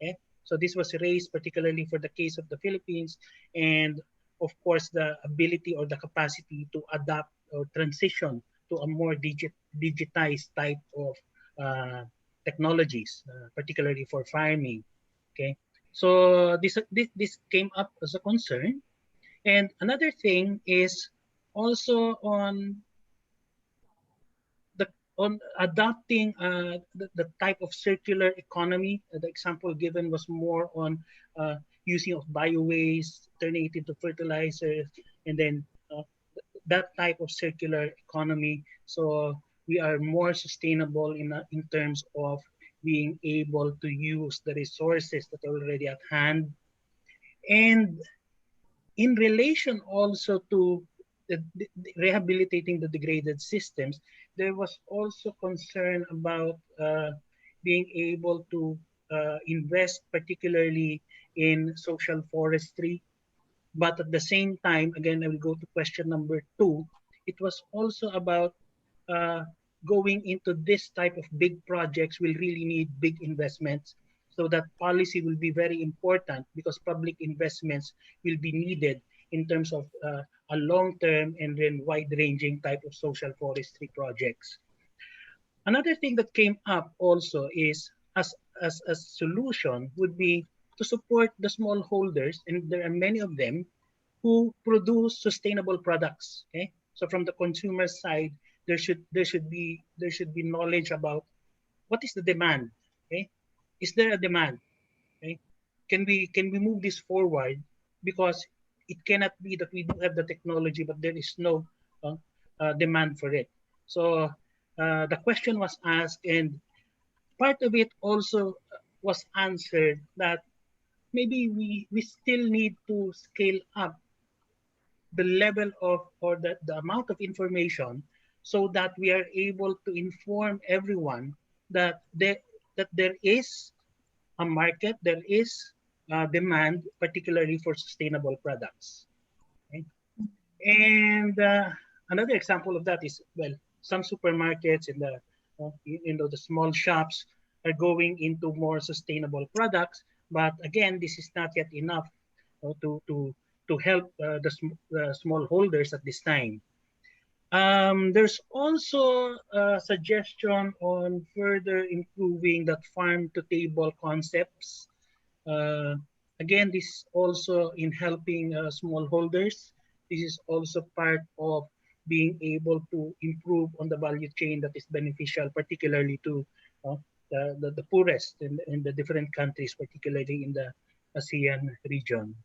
Okay? So this was raised particularly for the case of the Philippines, and of course the ability or the capacity to adapt or transition to a more digitized type of technologies, particularly for farming. Okay, so this came up as a concern, and another thing is also on adopting the type of circular economy. The example given was more on using of bio-waste, turning it into fertilizers, and then that type of circular economy. So we are more sustainable in terms of being able to use the resources that are already at hand. And in relation also to rehabilitating the degraded systems, there was also concern about being able to invest particularly in social forestry. But at the same time, again, I will go to question number 2. It was also about going into this type of big projects will really need big investments. So that policy will be very important because public investments will be needed in terms of a long-term and then wide-ranging type of social forestry projects. Another thing that came up also is as a solution would be to support the smallholders, and there are many of them who produce sustainable products. Okay, so from the consumer side, there should be knowledge about what is the demand. Okay, is there a demand? Okay, can we move this forward? Because it cannot be that we do have the technology, but there is no demand for it. So the question was asked, and part of it also was answered that maybe we still need to scale up the level of or the amount of information so that we are able to inform everyone that there is a market, there is demand, particularly for sustainable products. Okay? And another example of that is, well, some supermarkets in the small shops are going into more sustainable products, but again, this is not yet enough to help the small holders at this time. There's also a suggestion on further improving that farm-to-table concepts. Again, this is also in helping smallholders. This is also part of being able to improve on the value chain that is beneficial, particularly to the poorest in the different countries, particularly in the ASEAN region.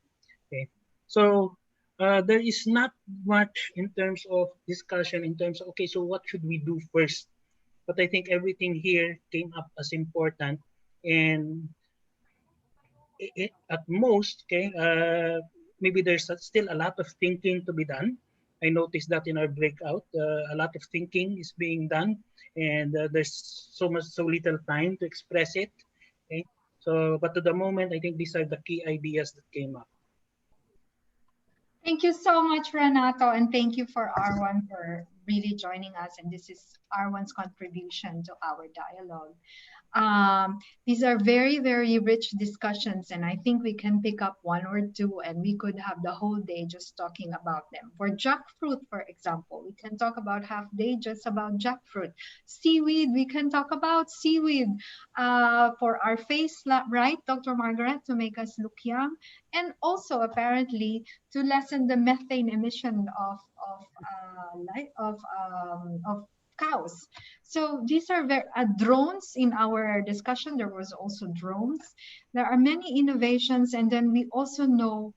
Okay, so there is not much in terms of discussion in terms of, okay, so what should we do first? But I think everything here came up as important, and at most, okay, maybe there's still a lot of thinking to be done. I noticed that in our breakout, a lot of thinking is being done, and there's so little time to express it. Okay, so but at the moment, I think these are the key ideas that came up. Thank you so much, Renato, and thank you for R1 for really joining us, and this is R1's contribution to our dialogue. These are very, very rich discussions, and I think we can pick up one or two and we could have the whole day just talking about them. For jackfruit, for example, we can talk about half day just about jackfruit. Seaweed, we can talk about seaweed for our face, right, Dr. Margaret, to make us look young, and also apparently to lessen the methane emission of cows. So these are drones. In our discussion, there was also drones. There are many innovations, and then we also know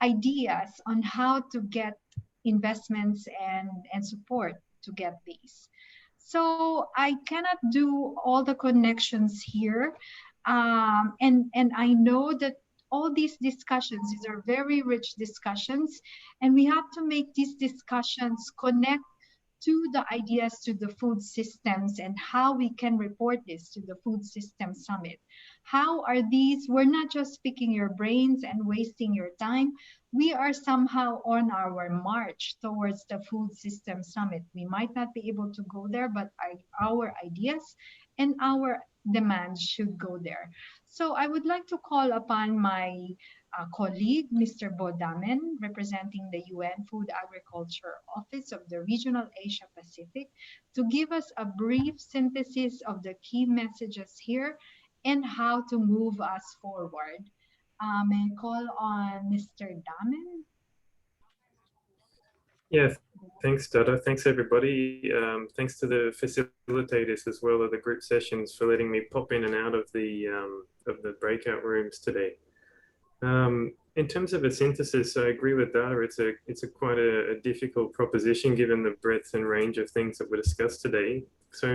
ideas on how to get investments and support to get these. So I cannot do all the connections here, and I know that all these discussions, these are very rich discussions, and we have to make these discussions connect to the ideas to the food systems and how we can report this to the Food System Summit. How are these, we're not just picking your brains and wasting your time. We are somehow on our march towards the Food System Summit. We might not be able to go there, but our ideas and our demands should go there. So I would like to call upon my colleague, Mr. Bodamen, representing the UN Food Agriculture Office of the Regional Asia Pacific, to give us a brief synthesis of the key messages here and how to move us forward. May I call on Mr. Damen? Yes, thanks, Dada. Thanks, everybody. Thanks to the facilitators as well of the group sessions for letting me pop in and out of the breakout rooms today. In terms of a synthesis, I agree with Dada. It's quite a difficult proposition given the breadth and range of things that were discussed today. So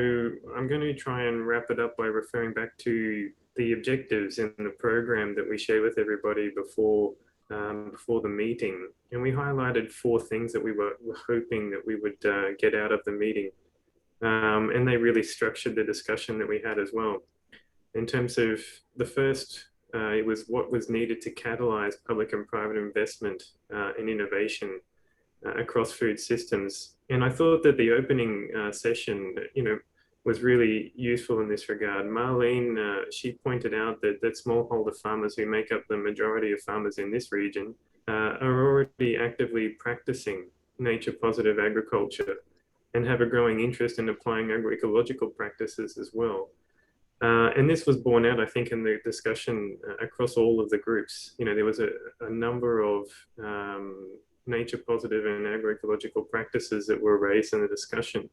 I'm going to try and wrap it up by referring back to the objectives in the program that we share with everybody before the meeting. And we highlighted 4 things that we were hoping that we would get out of the meeting. And they really structured the discussion that we had as well. In terms of the first, it was what was needed to catalyze public and private investment in innovation across food systems. And I thought that the opening session, was really useful in this regard. Marlene, she pointed out that smallholder farmers who make up the majority of farmers in this region are already actively practicing nature-positive agriculture and have a growing interest in applying agroecological practices as well. And this was borne out, I think, in the discussion across all of the groups. There was a number of nature-positive and agroecological practices that were raised in the discussion.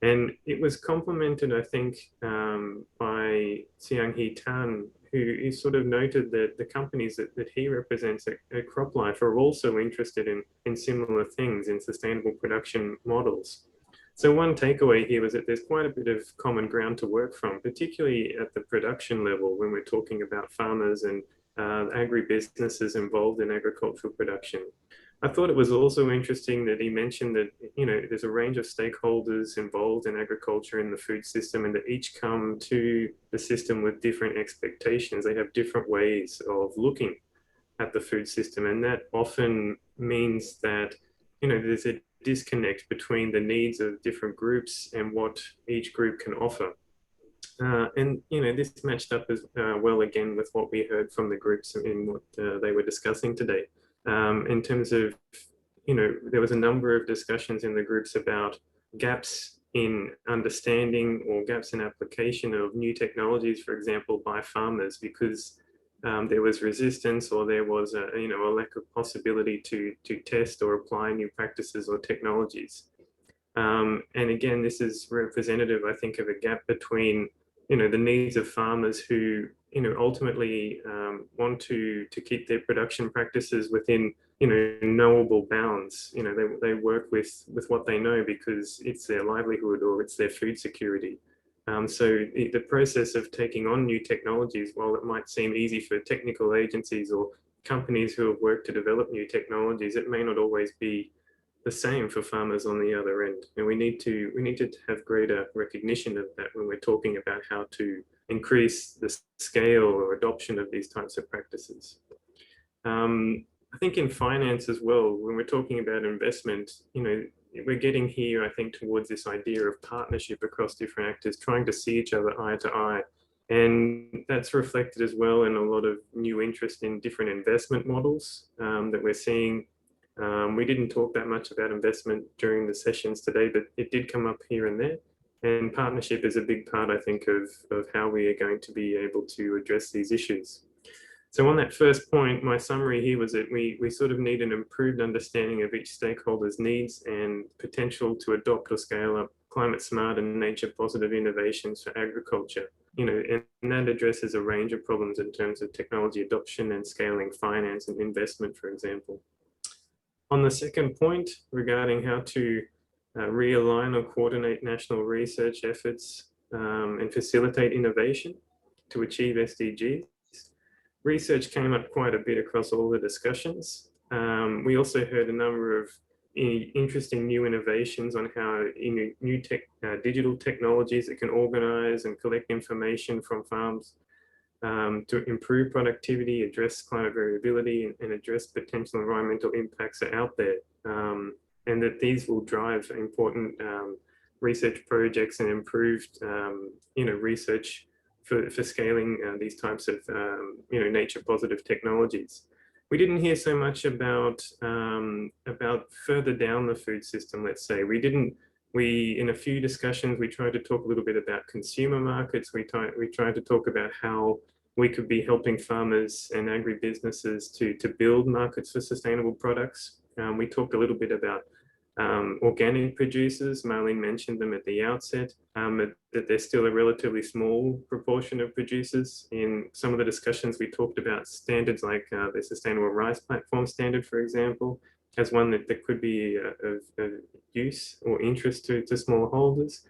And it was complemented, I think, by Xiang-Hee Tan, who sort of noted that the companies that he represents at CropLife are also interested in similar things, in sustainable production models. So one takeaway here was that there's quite a bit of common ground to work from, particularly at the production level when we're talking about farmers and agribusinesses involved in agricultural production. I thought it was also interesting that he mentioned that, there's a range of stakeholders involved in agriculture in the food system, and that each come to the system with different expectations. They have different ways of looking at the food system. And that often means that, there's a disconnect between the needs of different groups and what each group can offer. And, this matched up as well again with what we heard from the groups in what they were discussing today. In terms of, there was a number of discussions in the groups about gaps in understanding or gaps in application of new technologies, for example, by farmers, because there was resistance or there was a lack of possibility to test or apply new practices or technologies. And again, this is representative, I think, of a gap between the needs of farmers who ultimately want to keep their production practices within knowable bounds. They work with what they know because it's their livelihood or it's their food security. So the process of taking on new technologies, while it might seem easy for technical agencies or companies who have worked to develop new technologies, it may not always be the same for farmers on the other end. And we need to have greater recognition of that when we're talking about how to increase the scale or adoption of these types of practices. I think in finance as well, when we're talking about investment, we're getting here, I think, towards this idea of partnership across different actors, trying to see each other eye to eye. And that's reflected as well in a lot of new interest in different investment models that we're seeing. We didn't talk that much about investment during the sessions today, but it did come up here and there. And partnership is a big part, I think, of how we are going to be able to address these issues. So on that first point, my summary here was that we sort of need an improved understanding of each stakeholder's needs and potential to adopt or scale up climate smart and nature positive innovations for agriculture. And that addresses a range of problems in terms of technology adoption and scaling finance and investment, for example. On the second point regarding how to realign or coordinate national research efforts and facilitate innovation to achieve SDGs, research came up quite a bit across all the discussions. We also heard a number of interesting new innovations on how new digital technologies that can organize and collect information from farms to improve productivity, address climate variability, and address potential environmental impacts are out there. And that these will drive important research projects and improved research for scaling these types of nature positive technologies. We didn't hear so much about further down the food system, let's say. In a few discussions, we tried to talk a little bit about consumer markets. We tried to talk about how we could be helping farmers and agribusinesses to build markets for sustainable products. We talked a little bit about organic producers. Marlene mentioned them at the outset, that they're still a relatively small proportion of producers. In some of the discussions, we talked about standards like the Sustainable Rice Platform standard, for example, as one that could be of use or interest to smallholders.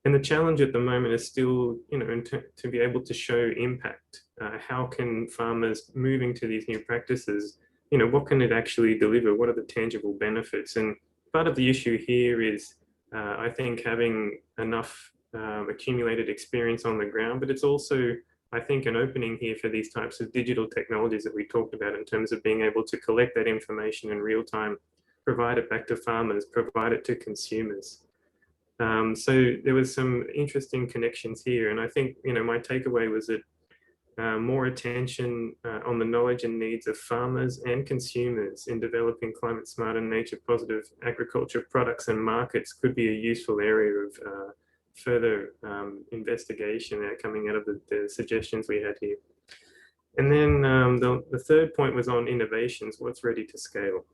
And the challenge at the moment is still, to be able to show impact. How can farmers moving to these new practices, what can it actually deliver? What are the tangible benefits? And part of the issue here is, I think, having enough accumulated experience on the ground, but it's also, I think, an opening here for these types of digital technologies that we talked about in terms of being able to collect that information in real time, provide it back to farmers, provide it to consumers. So there was some interesting connections here. And I think, my takeaway was that more attention on the knowledge and needs of farmers and consumers in developing climate smart and nature positive agriculture products and markets could be a useful area of further investigation coming out of the suggestions we had here. And then the third point was on innovations, what's ready to scale.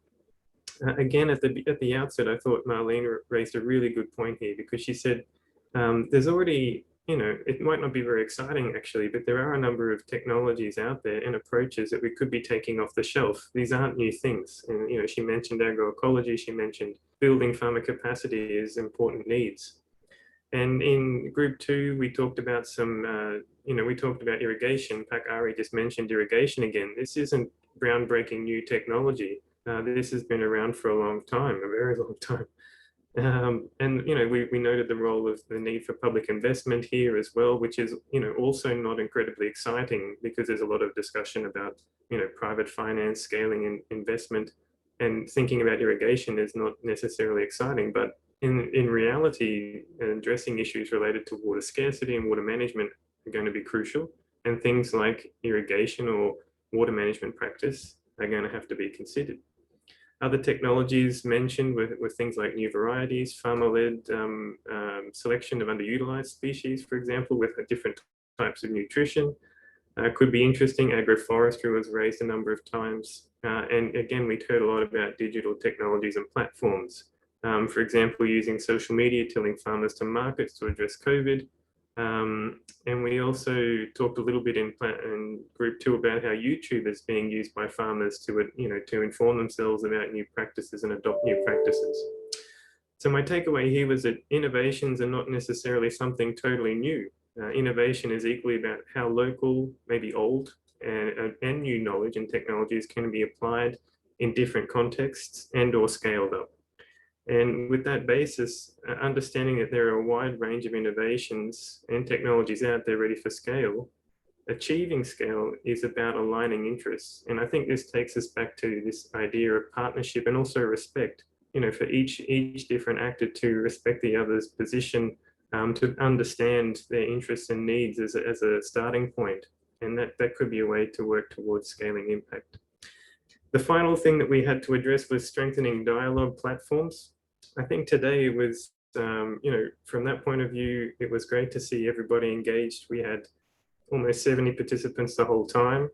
Again, at the outset, I thought Marlene raised a really good point here, because she said there's already, it might not be very exciting actually, but there are a number of technologies out there and approaches that we could be taking off the shelf. These aren't new things. And, she mentioned agroecology, she mentioned building farmer capacity as important needs. And in group 2, we talked about some, we talked about irrigation. Pak Ari just mentioned irrigation again. This isn't groundbreaking new technology. This has been around for a long time, a very long time. And, we noted the role of the need for public investment here as well, which is, also not incredibly exciting, because there's a lot of discussion about, private finance, scaling and investment, and thinking about irrigation is not necessarily exciting. But in reality, addressing issues related to water scarcity and water management are going to be crucial. And things like irrigation or water management practice are going to have to be considered. Other technologies mentioned were things like new varieties, farmer-led selection of underutilized species, for example, with different types of nutrition. Could be interesting. Agroforestry was raised a number of times. And again, we'd heard a lot about digital technologies and platforms. For example, using social media, telling farmers to markets to address COVID. And we also talked a little bit in group 2 about how YouTube is being used by farmers to inform themselves about new practices and adopt new practices. So my takeaway here was that innovations are not necessarily something totally new. Innovation is equally about how local, maybe old, and new knowledge and technologies can be applied in different contexts and or scaled up. And with that basis, understanding that there are a wide range of innovations and technologies out there ready for scale, achieving scale is about aligning interests. And I think this takes us back to this idea of partnership and also respect. for each different actor to respect the other's position, to understand their interests and needs as a starting point. And that could be a way to work towards scaling impact. The final thing that we had to address was strengthening dialogue platforms. I think today was, from that point of view, it was great to see everybody engaged. We had almost 70 participants the whole time,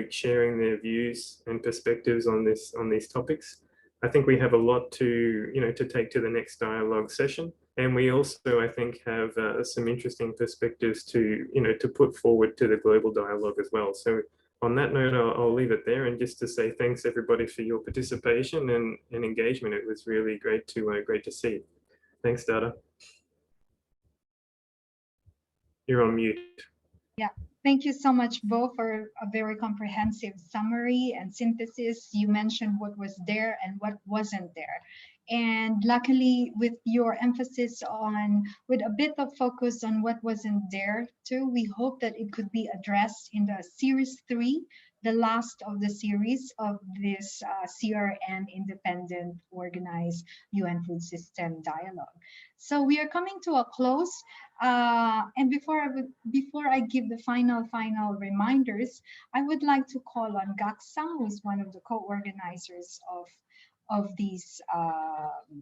sharing their views and perspectives on these topics. I think we have a lot to take to the next dialogue session, and we also, I think, have some interesting perspectives to put forward to the global dialogue as well. So on that note, I'll leave it there, and just to say thanks everybody for your participation and engagement. It was really great to see. Thanks, Dada. You're on mute. Yeah, thank you so much, Bo, for a very comprehensive summary and synthesis. You mentioned what was there and what wasn't there. And luckily, with your emphasis with a bit of focus on what wasn't there too, we hope that it could be addressed in the series 3, the last of the series of this CRN independent organized UN food system dialogue. So we are coming to a close. And before I give the final reminders, I would like to call on GACSA, who's one of the co-organizers of this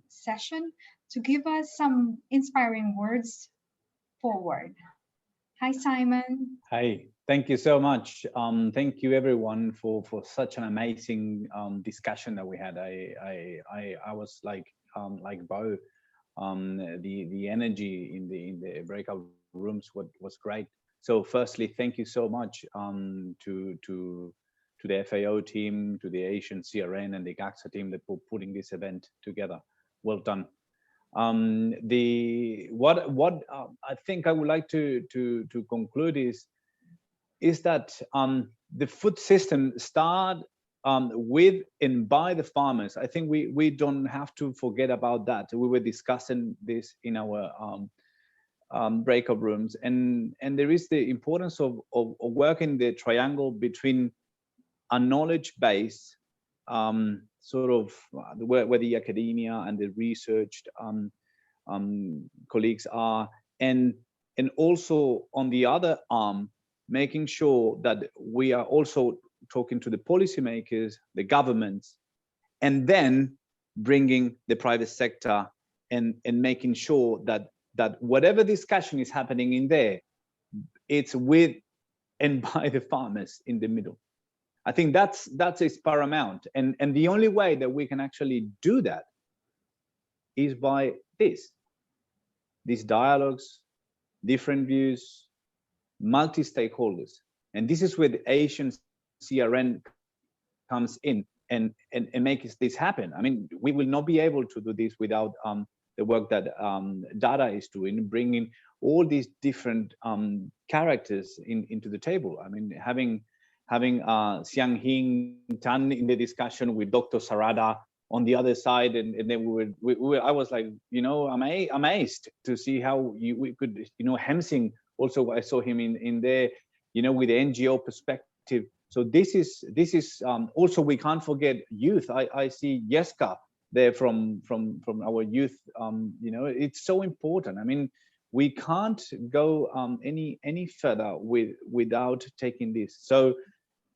session, to give us some inspiring words forward. Hi, Simon. Hi, thank you so much. Thank you everyone for such an amazing discussion that we had. I was like Bo. The energy in the breakout rooms was great. So firstly, thank you so much to the FAO team, to the ASEAN-CRN and the GACSA team that were putting this event together. Well done. What I think I would like to conclude is that the food system start with and by the farmers. I think we don't have to forget about that. We were discussing this in our breakout rooms, and there is the importance of working the triangle between a knowledge base, sort of where the academia and the research colleagues are, and also on the other arm, making sure that we are also talking to the policymakers, the governments, and then bringing the private sector and making sure that whatever discussion is happening in there, it's with and by the farmers in the middle. I think that's is paramount, and the only way that we can actually do that is by these dialogues, different views, multi-stakeholders, and this is where the ASEAN-CRN comes in and makes this happen. I mean, we will not be able to do this without the work that Dada is doing, bringing all these different characters into the table. I mean, having Xiang Hing Tan in the discussion with Dr. Sarada on the other side, and then I was like, amazed to see how we could, Hemsing also, I saw him in there, with the NGO perspective. So this is also, we can't forget youth. I see Jeska there from our youth. It's so important. I mean, we can't go any further without taking this. So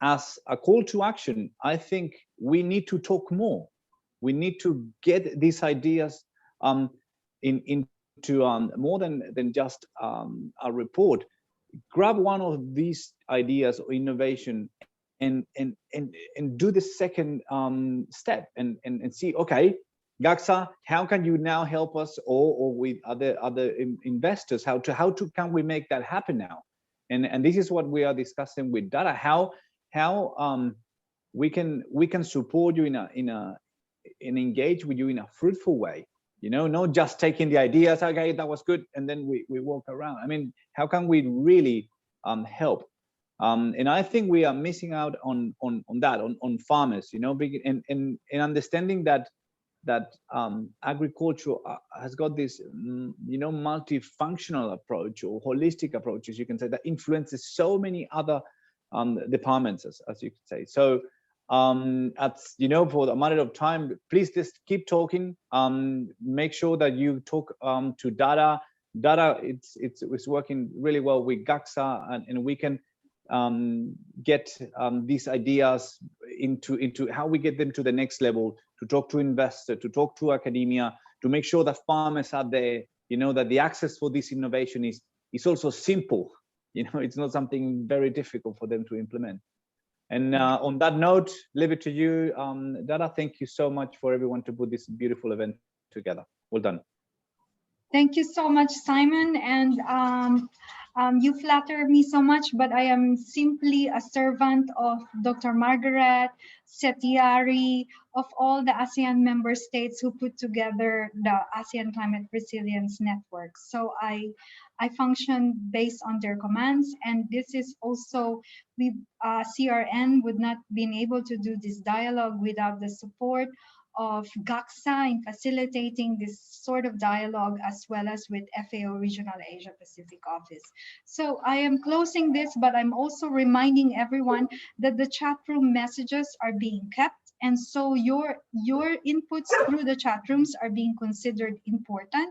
as a call to action, I think we need to talk more. We need to get these ideas into more than just a report. Grab one of these ideas or innovation and do the second step and see, okay, GACSA, how can you now help us, or with other investors, how can we make that happen now? And this is what we are discussing with Dada, how we can support you and engage with you in a fruitful way, not just taking the ideas, okay, that was good, and then we walk around. I mean, how can we really help? And I think we are missing out on that, on farmers, and understanding that agriculture has got this, multifunctional approach or holistic approach, as you can say, that influences so many other departments, as you could say. So for the amount of time, please just keep talking. Make sure that you talk to Dada. Dada, it's working really well with GACSA, and we can get these ideas into how we get them to the next level, to talk to investors, to talk to academia, to make sure that farmers are there, that the access for this innovation is also simple. It's not something very difficult for them to implement. And on that note, leave it to you, Dada. Thank you so much for everyone to put this beautiful event together. Well done. Thank you so much, Simon. And you flatter me so much, but I am simply a servant of Dr. Margaret, Setiari, of all the ASEAN member states who put together the ASEAN Climate Resilience Network. So I function based on their commands, and this is also, CRN would not been able to do this dialogue without the support of GACSA in facilitating this sort of dialogue, as well as with FAO Regional Asia Pacific Office. So I am closing this, but I'm also reminding everyone that the chat room messages are being kept, and so your inputs through the chat rooms are being considered important.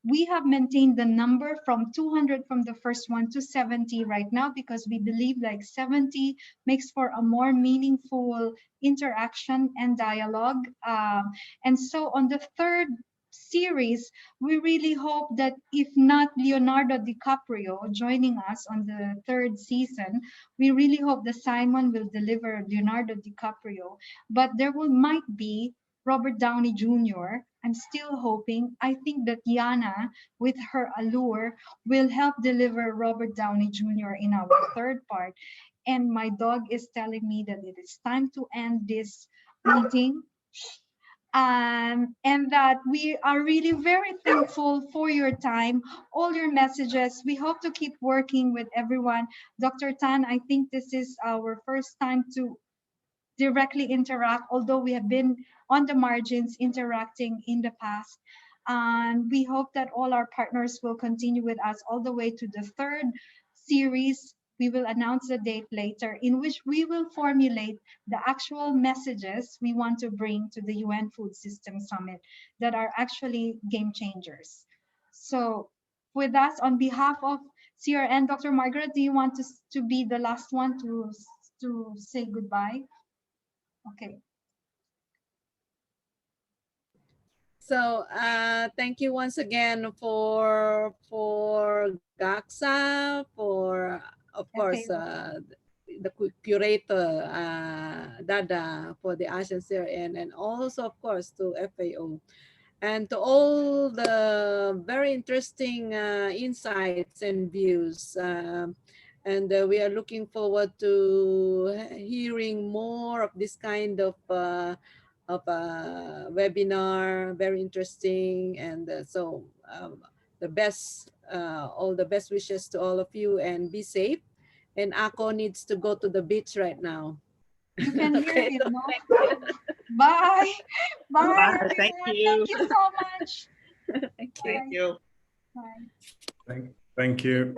We have maintained the number from 200 from the first one to 70 right now, because we believe like 70 makes for a more meaningful interaction and dialogue. And so on the third series, we really hope that if not Leonardo DiCaprio joining us on the third season, we really hope that Simon will deliver Leonardo DiCaprio, but there might be Robert Downey Jr. I'm still hoping. I think that Yana, with her allure, will help deliver Robert Downey Jr. in our third part. And my dog is telling me that it is time to end this meeting. And that we are really very thankful for your time, all your messages. We hope to keep working with everyone. Dr. Tan, I think this is our first time to directly interact, although we have been on the margins interacting in the past. And we hope that all our partners will continue with us all the way to the third series. We will announce the date later, in which we will formulate the actual messages we want to bring to the UN Food System Summit that are actually game changers. So with us, on behalf of CRN, Dr. Margaret, do you want to be the last one to say goodbye? Okay. So thank you once again for GACSA, for of course the curator Dada for the ASEAN-CRN, and also of course to FAO, and to all the very interesting insights and views. And we are looking forward to hearing more of this kind of webinar, very interesting. And so the best, all the best wishes to all of you, and be safe. And Ako needs to go to the beach right now. You can hear it, no? Bye. Bye. Bye. Thank you. Thank you so much. Thank you. Thank you. Bye. Thank you.